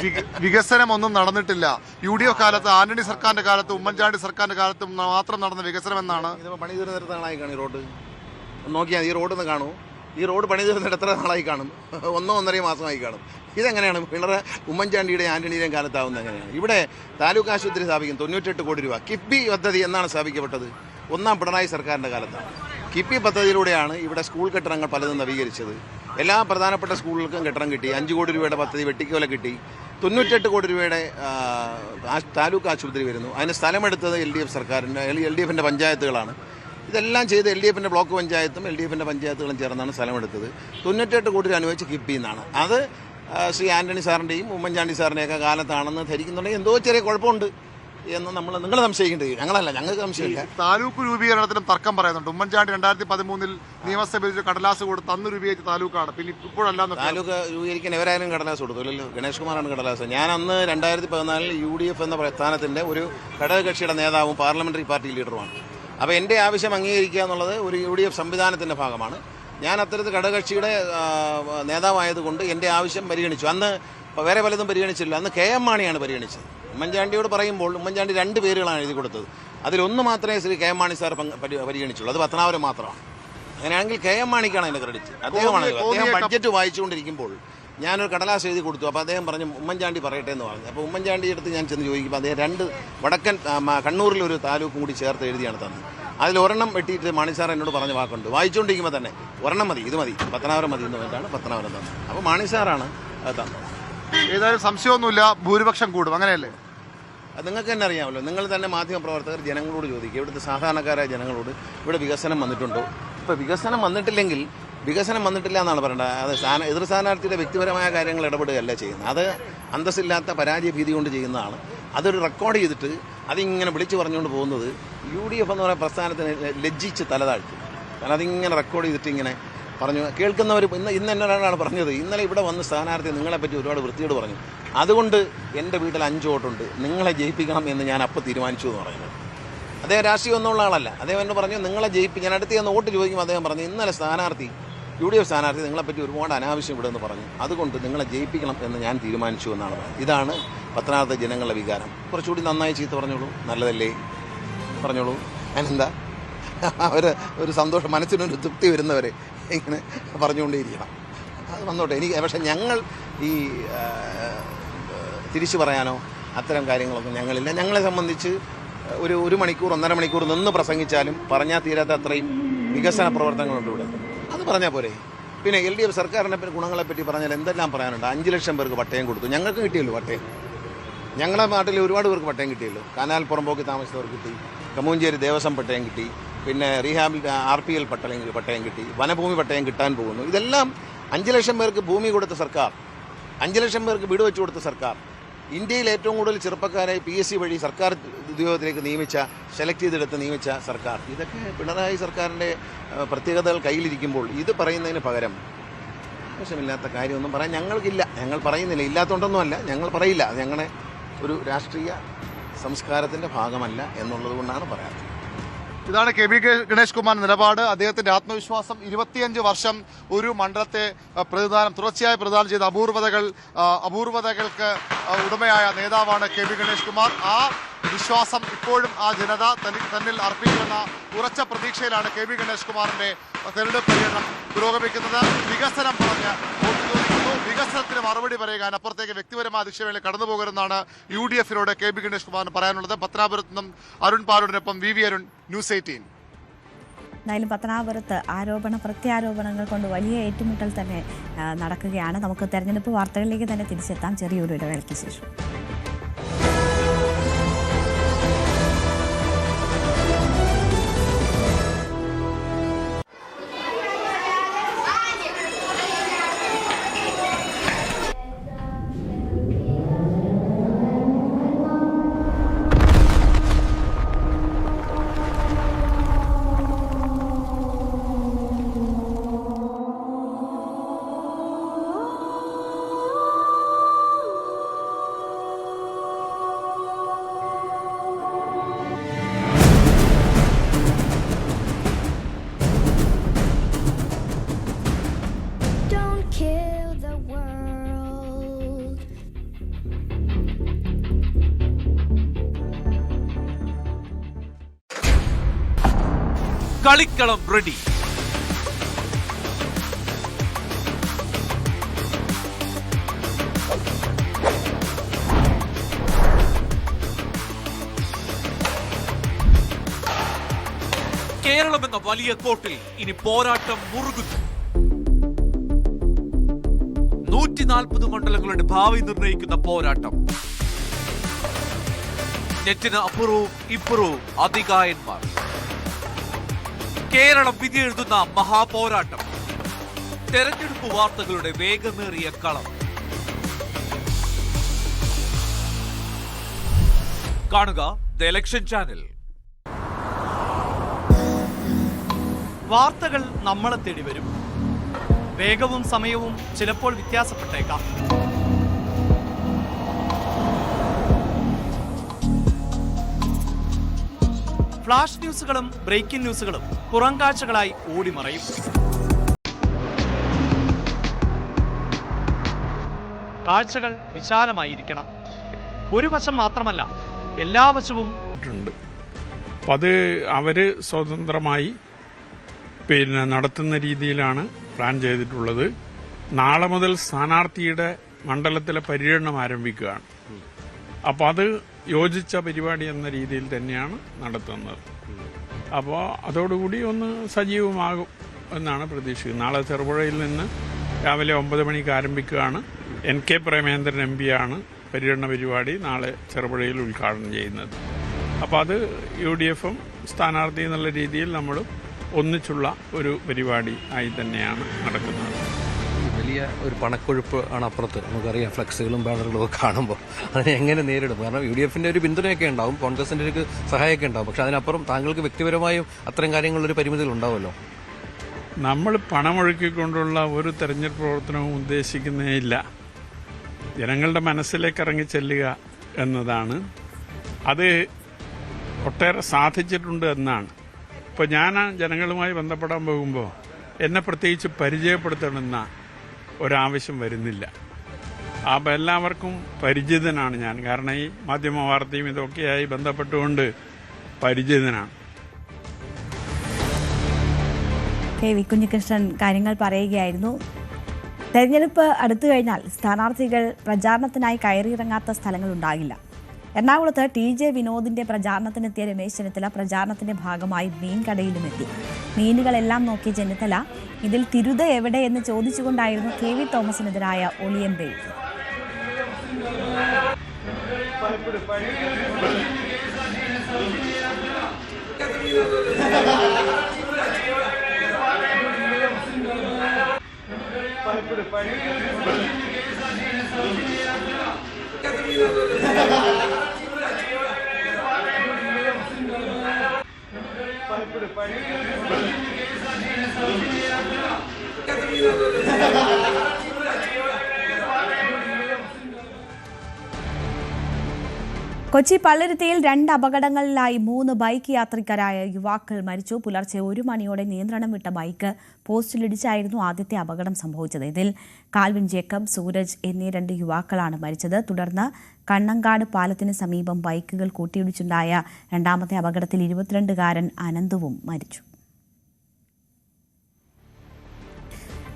വികസനം ഒന്നും നടന്നിട്ടില്ല. UDF കാലത്ത്, ആന്റണി സർക്കാരിന്റെ കാലത്ത്, ഉമ്മൻചാണ്ടി സർക്കാരിന്റെ കാലത്തും മാത്രം നടന്ന വികസനം എന്നാണ്. ഇതിപ്പോൾ പണി തീർന്നിടത്ത നാളായി കാണും ഈ റോഡ്. നോക്കിയാൽ ഈ റോഡ് ഒന്ന് കാണൂ. ഈ റോഡ് പണി തീർന്നിട്ട് എത്ര നാളായി കാണും? 1-1.5 മാസമായി കാണും. ഇതെങ്ങനെയാണ് ഉമ്മൻചാണ്ടിയുടെയും ആന്റണിയുടെയും കാലത്താവുന്നത്? എങ്ങനെയാണ്? ഇവിടെ താലൂക്ക് ആശുപത്രി സ്ഥാപിക്കും 98 കോടി രൂപ. കിഫ്ബി പദ്ധതി എന്നാണ് സ്ഥാപിക്കപ്പെട്ടത്? 1ാം പിണറായി സർക്കാരിൻ്റെ കാലത്താണ്. കിഫ്ബി പദ്ധതിയിലൂടെയാണ് ഇവിടെ സ്കൂൾ കെട്ടിടങ്ങൾ പലതും നവീകരിച്ചത്. എല്ലാ പ്രധാനപ്പെട്ട സ്കൂളുകൾക്കും കെട്ടിടം കിട്ടി. 5 കോടി രൂപയുടെ പദ്ധതി വെട്ടിക്കോല കിട്ടി. 98 കോടി രൂപയുടെ താലൂക്ക് ആശുപത്രി വരുന്നു. അതിന് സ്ഥലമെടുത്തത് LDF സർക്കാരിൻ്റെ LDFിൻ്റെ പഞ്ചായത്തുകളാണ്. ഇതെല്ലാം ചെയ്ത് LDFിൻ്റെ ബ്ലോക്ക് പഞ്ചായത്തും LDFിൻ്റെ പഞ്ചായത്തുകളും ചേർന്നാണ് സ്ഥലമെടുത്തത്. 98 കോടി രൂപ അനുവദിച്ച് കിഫ്ബി എന്നാണ്. അത് ശ്രീ ആന്റണി സാറിൻ്റെയും ഉമ്മൻചാണ്ടി സാറിൻ്റെയൊക്കെ കാലത്താണെന്ന് ധരിക്കുന്നുണ്ടെങ്കിൽ എന്തോ ചെറിയ കുഴപ്പമുണ്ട് എന്ന് നിങ്ങൾ സംശയിക്കേണ്ടത്. ഞങ്ങളല്ല, ഞങ്ങൾക്ക് സംശയമില്ല. താലൂക്ക് രൂപീകരണത്തിനും തർക്കം പറയുന്നുണ്ട്. ഉമ്മൻചാണ്ടി 2013 നിയമസഭയിൽ കടലാസ് കൊടുത്ത് അന്ന് രൂപീകരിച്ച താലൂക്കാണ്. പിന്നെ ഇപ്പോഴല്ല താലൂക്ക് രൂപീകരിക്കാൻ എവരായാലും കടലാസ് കൊടുത്തില്ലല്ലോ. ഗണേഷ് കുമാറാണ് കടലാസ്. ഞാൻ അന്ന് 2014 UDF എന്ന പ്രസ്ഥാനത്തിൻ്റെ ഒരു ഘടകകക്ഷിയുടെ നേതാവും പാർലമെന്ററി പാർട്ടി ലീഡറുമാണ്. അപ്പോൾ എൻ്റെ ആവശ്യം അംഗീകരിക്കുക എന്നുള്ളത് ഒരു UDF സംവിധാനത്തിൻ്റെ ഭാഗമാണ്. ഞാൻ അത്തരത്തിൽ ഘടകകക്ഷിയുടെ നേതാവായതുകൊണ്ട് എൻ്റെ ആവശ്യം പരിഗണിച്ചു. അന്ന് വേറെ പലതും പരിഗണിച്ചില്ല. അന്ന് KM മാണിയാണ് പരിഗണിച്ചത്. ഉമ്മൻചാണ്ടിയോട് പറയുമ്പോൾ ഉമ്മൻചാണ്ടി 2 പേരുകളാണ് എഴുതി കൊടുത്തത്. അതിലൊന്ന് മാത്രമേ ശ്രീ KM മാണി സാർ പരിഗണിച്ചുള്ളൂ. അത് പത്തനാപുരം മാത്രമാണ്. അങ്ങനെയാണെങ്കിൽ KM മാണിക്കാണ് അതിൻ്റെ ക്രെഡിറ്റ്. അദ്ദേഹമാണ്. അദ്ദേഹം ബഡ്ജറ്റ് വായിച്ചുകൊണ്ടിരിക്കുമ്പോൾ ഞാനൊരു കടലാസ് എഴുതി കൊടുത്തു. അപ്പോൾ അദ്ദേഹം പറഞ്ഞു ഉമ്മൻചാണ്ടി പറയട്ടെ എന്ന് പറഞ്ഞു. അപ്പോൾ ഉമ്മൻചാണ്ടി അടുത്ത് ഞാൻ ചെന്ന് ചോദിക്കുമ്പോൾ അദ്ദേഹം 2 വടക്കൻ കണ്ണൂരിലൊരു താലൂക്കും കൂടി ചേർത്ത് എഴുതിയാണ് തന്നത്. അതിൽ ഒരെണ്ണം വെട്ടിയിട്ട് മാണി സാർ എന്നോട് പറഞ്ഞ വാക്കുണ്ട്. വായിച്ചുകൊണ്ടിരിക്കുമ്പോൾ തന്നെ ഒരെണ്ണം മതി, ഇത് മതി, പത്തനാപുരം മതി എന്ന് പറഞ്ഞിട്ടാണ് പത്തനാപുരം തന്നത്. അപ്പോൾ മാണി സാറാണ് അത് തന്നത്. ഏതായാലും സംശയമൊന്നുമില്ല, ഭൂരിപക്ഷം കൂടും. അങ്ങനെയല്ലേ? അത് നിങ്ങൾക്ക് തന്നെ അറിയാമല്ലോ. നിങ്ങൾ തന്നെ മാധ്യമപ്രവർത്തകർ ജനങ്ങളോട് ചോദിക്കുക, ഇവിടുത്തെ സാധാരണക്കാരായ ജനങ്ങളോട് ഇവിടെ വികസനം വന്നിട്ടുണ്ടോ? ഇപ്പോൾ വികസനം വന്നിട്ടില്ലെങ്കിൽ വികസനം വന്നിട്ടില്ല എന്നാണ് പറയേണ്ടത്. അത് എതിർ സ്ഥാനാർത്ഥിയുടെ വ്യക്തിപരമായ കാര്യങ്ങൾ ഇടപെടുകയല്ല ചെയ്യുന്നത്. അത് അന്തസ്സില്ലാത്ത പരാജയ ഭീതി കൊണ്ട് ചെയ്യുന്നതാണ്. അതൊരു റെക്കോർഡ് ചെയ്തിട്ട് അതിങ്ങനെ വിളിച്ചു പറഞ്ഞുകൊണ്ട് പോകുന്നത് UDF എന്ന് പറയുന്ന പ്രസ്ഥാനത്തിന് ലജ്ജിച്ച് തലതാഴ്ത്തും. കാരണം അതിങ്ങനെ റെക്കോർഡ് ചെയ്തിട്ട് ഇങ്ങനെ പറഞ്ഞു കേൾക്കുന്നവർ. ഇന്ന് എന്നൊരാളാണ് പറഞ്ഞത്, ഇന്നലെ ഇവിടെ വന്ന് സ്ഥാനാർത്ഥി നിങ്ങളെപ്പറ്റി ഒരുപാട് വൃത്തിയോട് പറഞ്ഞു, അതുകൊണ്ട് എൻ്റെ വീട്ടിൽ 5 വോട്ടുണ്ട്, നിങ്ങളെ ജയിപ്പിക്കണം എന്ന് ഞാൻ അപ്പോൾ തീരുമാനിച്ചു എന്ന് പറയുന്നത്. അദ്ദേഹം രാഷ്ട്രീയം ഒന്നുള്ള ആളല്ല. അദ്ദേഹം എന്നോട് പറഞ്ഞു നിങ്ങളെ ജയിപ്പിക്കാൻ. അടുത്ത് ചെന്ന് വോട്ട് ചോദിക്കുമ്പോൾ അദ്ദേഹം പറഞ്ഞു ഇന്നലെ സ്ഥാനാർത്ഥി UDF സ്ഥാനാർത്ഥി നിങ്ങളെപ്പറ്റി ഒരുപാട് അനാവശ്യം ഇവിടെ എന്ന് പറഞ്ഞു, അതുകൊണ്ട് നിങ്ങളെ ജയിപ്പിക്കണം എന്ന് ഞാൻ തീരുമാനിച്ചു എന്നാണ് പറഞ്ഞത്. ഇതാണ് പത്തനാപുരത്തെ ജനങ്ങളുടെ വികാരം. കുറച്ചുകൂടി നന്നായി ചീത്ത പറഞ്ഞോളൂ, നല്ലതല്ലേ പറഞ്ഞോളൂ. അതിനെന്താ? ഒരു സന്തോഷം, മനസ്സിനൊരു തൃപ്തി വരുന്നവരെ ഇങ്ങനെ പറഞ്ഞുകൊണ്ടേയിരിക്കണം. അത് വന്നോട്ടെ. എനിക്ക് പക്ഷേ ഞങ്ങൾ ഈ തിരിച്ചു പറയാനോ അത്തരം കാര്യങ്ങളൊന്നും ഞങ്ങളില്ല. ഞങ്ങളെ സംബന്ധിച്ച് ഒരു മണിക്കൂർ 1.5 മണിക്കൂർ നിന്ന് പ്രസംഗിച്ചാലും പറഞ്ഞാൽ തീരാത്ത അത്രയും വികസന പ്രവർത്തനങ്ങളുണ്ട് ഇവിടെ. അത് പറഞ്ഞാൽ പോരെ. പിന്നെ LDF സർക്കാരിനെ ഗുണങ്ങളെപ്പറ്റി പറഞ്ഞാൽ എന്തെല്ലാം പറയാനുണ്ട്. 5 ലക്ഷം പേർക്ക് പട്ടയം കൊടുത്തു. ഞങ്ങൾക്ക് കിട്ടിയല്ലോ പട്ടയം. ഞങ്ങളുടെ നാട്ടിൽ ഒരുപാട് പേർക്ക് പട്ടയം കിട്ടിയല്ലോ. കനാൽ പുറമ്പോക്കി താമസിച്ചവർക്ക് കിട്ടി, കമൂഞ്ചേരി ദേവസ്വം പട്ടയം കിട്ടി, പിന്നെ RPL പട്ടയം കിട്ടി, വനഭൂമി പട്ടയം കിട്ടാൻ പോകുന്നു. ഇതെല്ലാം 5 ലക്ഷം പേർക്ക് ഭൂമി കൊടുത്ത സർക്കാർ, 5 ലക്ഷം പേർക്ക് വീട് വെച്ച് കൊടുത്ത സർക്കാർ, ഇന്ത്യയിൽ ഏറ്റവും കൂടുതൽ ചെറുപ്പക്കാരെ PSC വഴി സർക്കാർ ഉദ്യോഗത്തിലേക്ക് സെലക്ട് ചെയ്തെടുത്ത് നിയമിച്ച സർക്കാർ. ഇതൊക്കെ പിണറായി സർക്കാരിൻ്റെ പ്രത്യേകതകൾ കയ്യിലിരിക്കുമ്പോൾ ഇത് പറയുന്നതിന് പകരം ആവശ്യമില്ലാത്ത കാര്യമൊന്നും പറയാൻ ഞങ്ങൾക്കില്ല. ഞങ്ങൾ പറയുന്നില്ല, ഇല്ലാത്തതുകൊണ്ടൊന്നുമല്ല, ഞങ്ങൾ പറയില്ല. അത് ഞങ്ങളുടെ ഒരു രാഷ്ട്രീയ സംസ്കാരത്തിൻ്റെ ഭാഗമല്ല എന്നുള്ളത് കൊണ്ടാണ് പറയാറ്. ഇതാണ് KB ഗണേഷ് കുമാർ നിലപാട്. അദ്ദേഹത്തിന്റെ ആത്മവിശ്വാസം. 25 വർഷം ഒരു മണ്ഡലത്തെ തുടർച്ചയായി പ്രതിദാനം ചെയ്ത അപൂർവതകൾക്ക് ഉടമയായ നേതാവാണ് KB ഗണേഷ് കുമാർ. ആ വിശ്വാസം ഇപ്പോഴും ആ ജനത തന്നിൽ അർപ്പിക്കുമെന്ന ഉറച്ച പ്രതീക്ഷയിലാണ് KB ഗണേഷ് കുമാറിന്റെ തെരഞ്ഞെടുപ്പ് പര്യടനം പുരോഗമിക്കുന്നത്. വികസനം പറഞ്ഞ് വോട്ട് ചോദിക്കുന്നു, വികസനത്തിന് മറുപടി പറയുക, അപ്പുറത്തേക്ക് വ്യക്തിപരമായ അധിക്ഷേപങ്ങളിൽ കടന്നു പോകരുതെന്നാണ് UDFിനോട് KB ഗണേഷ് കുമാറിന് പറയാനുള്ളത്. പത്തനാപുരത്ത് നിന്നും അരുൺ പാലോടിനൊപ്പം VV അരുൺ, News 18. എന്തായാലും പത്തനാപുരത്ത് പ്രത്യാരോപണങ്ങൾ കൊണ്ട് വലിയ ഏറ്റുമുട്ടൽ തന്നെ നടക്കുകയാണ്. നമുക്ക് തെരഞ്ഞെടുപ്പ് വാർത്തകളിലേക്ക് തന്നെ തിരിച്ചെത്താം ചെറിയൊരു ഇടവേളയ്ക്ക് ശേഷം. കളിക്കളം റെഡി. കേരളം എന്ന വലിയ കോട്ടിൽ ഇനി പോരാട്ടം മുറുകുന്നു. 140 മണ്ഡലങ്ങളുടെ ഭാവി നിർണ്ണയിക്കുന്ന പോരാട്ടം. നെറ്റിന് അപ്പുറവും ഇപ്പുറവും അതികായന്മാർ. കേരളം വിധി എഴുതുന്ന മഹാപോരാട്ടം. തെരഞ്ഞെടുപ്പ് വാർത്തകളുടെ വേഗമേറിയ കളം. കാണുക ദ ഇലക്ഷൻ ചാനൽ. വാർത്തകൾ നമ്മളെ തേടി വരും. വേഗവും സമയവും ചിലപ്പോൾ വ്യത്യാസപ്പെട്ടേക്കാം. ഫ്ലാഷ് ന്യൂസുകളും ബ്രേക്കിംഗ് ന്യൂസുകളും പുറം കാഴ്ചകളായി ഓടിമറയും. കാഴ്ചകൾ വിശാലമായിരിക്കണം. ഒരു വശം മാത്രമല്ല, എല്ലാ വശവും ഉണ്ട്. അപ്പം അത് അവർ സ്വതന്ത്രമായി നടത്തുന്ന രീതിയിലാണ് പ്ലാൻ ചെയ്തിട്ടുള്ളത്. നാളെ മുതൽ സ്ഥാനാർത്ഥിയുടെ മണ്ഡലത്തിലെ പര്യടനം ആരംഭിക്കുകയാണ്. അപ്പോൾ അത് യോജിച്ച പരിപാടി എന്ന രീതിയിൽ തന്നെയാണ് നടത്തുന്നത്. അപ്പോൾ അതോടുകൂടി ഒന്ന് സജീവമാകും എന്നാണ് പ്രതീക്ഷിക്കുന്നത്. നാളെ ചെറുപുഴയിൽ നിന്ന് രാവിലെ 9 മണിക്ക് ആരംഭിക്കുകയാണ്. NK പ്രേമേന്ദ്രൻ MP-യാണ് പര്യടന പരിപാടി നാളെ ചെറുപുഴയിൽ ഉദ്ഘാടനം ചെയ്യുന്നത്. അപ്പോൾ അത് UDF-ഉം സ്ഥാനാർത്ഥി എന്നുള്ള രീതിയിൽ നമ്മൾ ഒന്നിച്ചുള്ള ഒരു പരിപാടി ആയി തന്നെയാണ് നടക്കുന്നത്. വലിയ ഒരു പണക്കൊഴുപ്പ് ആണ് അപ്പുറത്ത്. നമുക്കറിയാം, ഫ്ലക്സുകളും ബാനറുകളും ഒക്കെ കാണുമ്പോൾ അതിനെ എങ്ങനെ നേരിടും? കാരണം UDF-ന്റെ ഒരു പിന്തുണയൊക്കെ ഉണ്ടാവും, കോൺഗ്രസിന്റെ ഒരു സഹായമൊക്കെ ഉണ്ടാവും. പക്ഷെ അതിനപ്പുറം താങ്കൾക്ക് വ്യക്തിപരമായും അത്തരം കാര്യങ്ങളിലൊരു പരിമിതികൾ ഉണ്ടാവുമല്ലോ. നമ്മൾ പണമൊഴുക്കിക്കൊണ്ടുള്ള ഒരു തെരഞ്ഞെടുപ്പ് പ്രവർത്തനവും ഉദ്ദേശിക്കുന്നേയില്ല. ജനങ്ങളുടെ മനസ്സിലേക്ക് ഇറങ്ങി ചെല്ലുക എന്നതാണ്. അത് ഒട്ടേറെ സാധിച്ചിട്ടുണ്ട് എന്നാണ്. ഇപ്പോൾ ഞാൻ ജനങ്ങളുമായി ബന്ധപ്പെടാൻ പോകുമ്പോൾ എന്നെ പ്രത്യേകിച്ച് പരിചയപ്പെടുത്തണമെന്ന ഒരാവശ്യം വരുന്നില്ല. അപ്പോൾ എല്ലാവർക്കും പരിചിതനാണ് ഞാൻ. കാരണം ഈ മാധ്യമ വാർത്തയും ഇതൊക്കെയായി ബന്ധപ്പെട്ടുകൊണ്ട് പരിചിതനാണ്. KV കുഞ്ഞികൃഷ്ണൻ കാര്യങ്ങൾ പറയുകയായിരുന്നു. തെരഞ്ഞെടുപ്പ് അടുത്തു കഴിഞ്ഞാൽ സ്ഥാനാർത്ഥികൾ പ്രചാരണത്തിനായി കയറിയിറങ്ങാത്ത സ്ഥലങ്ങളുണ്ടാകില്ല. എറണാകുളത്ത് TJ വിനോദിന്റെ പ്രചാരണത്തിനെത്തിയ രമേശ് ചെന്നിത്തല പ്രചാരണത്തിന്റെ ഭാഗമായി മീൻകടയിലുമെത്തി. മീനുകളെല്ലാം നോക്കിയ ചെന്നിത്തല ഇതിൽ തിരുത എവിടെ എന്ന് ചോദിച്ചുകൊണ്ടായിരുന്നു KV തോമസിനെതിരായ ഒളിയമ്പെയ്ത്ത്. കൊച്ചി പള്ളുരുത്തിയിൽ 2 അപകടങ്ങളിലായി 3 ബൈക്ക് യാത്രികരായ യുവാക്കൾ മരിച്ചു. പുലർച്ചെ 1 മണിയോടെ നിയന്ത്രണം വിട്ട ബൈക്ക് പോസ്റ്റിലിടിച്ചായിരുന്നു ആദ്യത്തെ അപകടം സംഭവിച്ചത്. ഇതിൽ കാൽവിൻ ജേക്കബ്, സൂരജ് എന്നീ 2 യുവാക്കളാണ് മരിച്ചത്. തുടർന്ന് കണ്ണങ്കാട് പാലത്തിന് സമീപം ബൈക്കുകൾ കൂട്ടിയിടിച്ചുണ്ടായ രണ്ടാമത്തെ അപകടത്തിൽ 22-കാരൻ അനന്തുവും മരിച്ചു.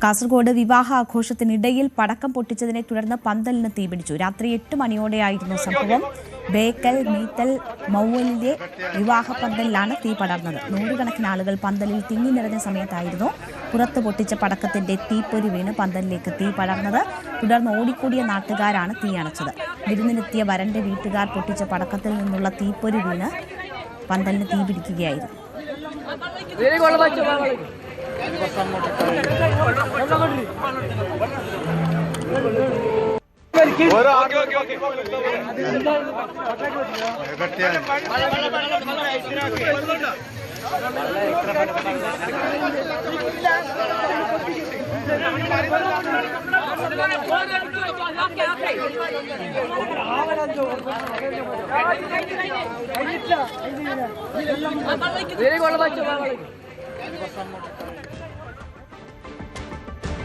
കാസർഗോഡ് വിവാഹ ആഘോഷത്തിനിടയിൽ പടക്കം പൊട്ടിച്ചതിനെ തുടർന്ന് പന്തലിന് തീപിടിച്ചു. രാത്രി 8 മണിയോടെയായിരുന്നു സംഭവം. ബേക്കൽ മീത്തൽ മൗവലിലെ വിവാഹ പന്തലിലാണ് തീ പടർന്നത്. 100 ആളുകൾ പന്തലിൽ തിങ്ങി നിറഞ്ഞ സമയത്തായിരുന്നു പുറത്ത് പൊട്ടിച്ച പടക്കത്തിന്റെ തീപ്പൊരി വീണ് പന്തലിലേക്ക് തീ പടർന്നത്. തുടർന്ന് ഓടിക്കൂടിയ നാട്ടുകാരാണ് തീ അണച്ചത്. വിരുന്നിനെത്തിയ വരന്റെ വീട്ടുകാർ പൊട്ടിച്ച പടക്കത്തിൽ നിന്നുള്ള തീപ്പൊരി വീണ് പന്തലിന് തീ പിടിക്കുകയായിരുന്നു.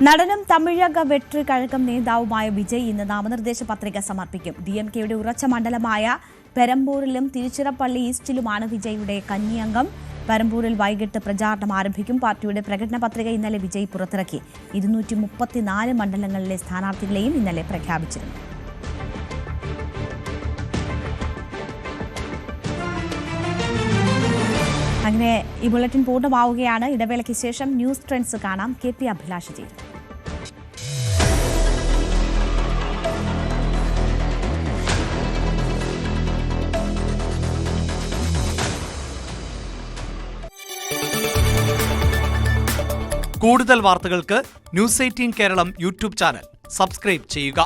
നടനും തമിഴക വെട്രി കഴകം നേതാവുമായ വിജയ് ഇന്ന് നാമനിർദ്ദേശ പത്രിക സമർപ്പിക്കും. DMK-യുടെ ഉറച്ച മണ്ഡലമായ പെരമ്പൂരിലും തിരുച്ചിറപ്പള്ളി ഈസ്റ്റിലുമാണ് വിജയുടെ കന്നിയംഗം. പരമ്പൂരിൽ വൈകിട്ട് പ്രചാരണം ആരംഭിക്കും. പാർട്ടിയുടെ പ്രകടന പത്രിക ഇന്നലെ വിജയ് പുറത്തിറക്കി. 234 മണ്ഡലങ്ങളിലെ സ്ഥാനാർത്ഥികളെയും ഇന്നലെ പ്രഖ്യാപിച്ചിരുന്നു. അങ്ങനെ ഈ ബുള്ളറ്റിൻ പൂർണ്ണമാവുകയാണ്. ഇടവേളയ്ക്ക് ശേഷം ന്യൂസ് ട്രെൻഡ്സ് കാണാം. KP അഭിലാഷ് ചേരും. കൂടുതൽ വാർത്തകൾക്ക് news 18 Keralam YouTube channel subscribe ചെയ്യുക.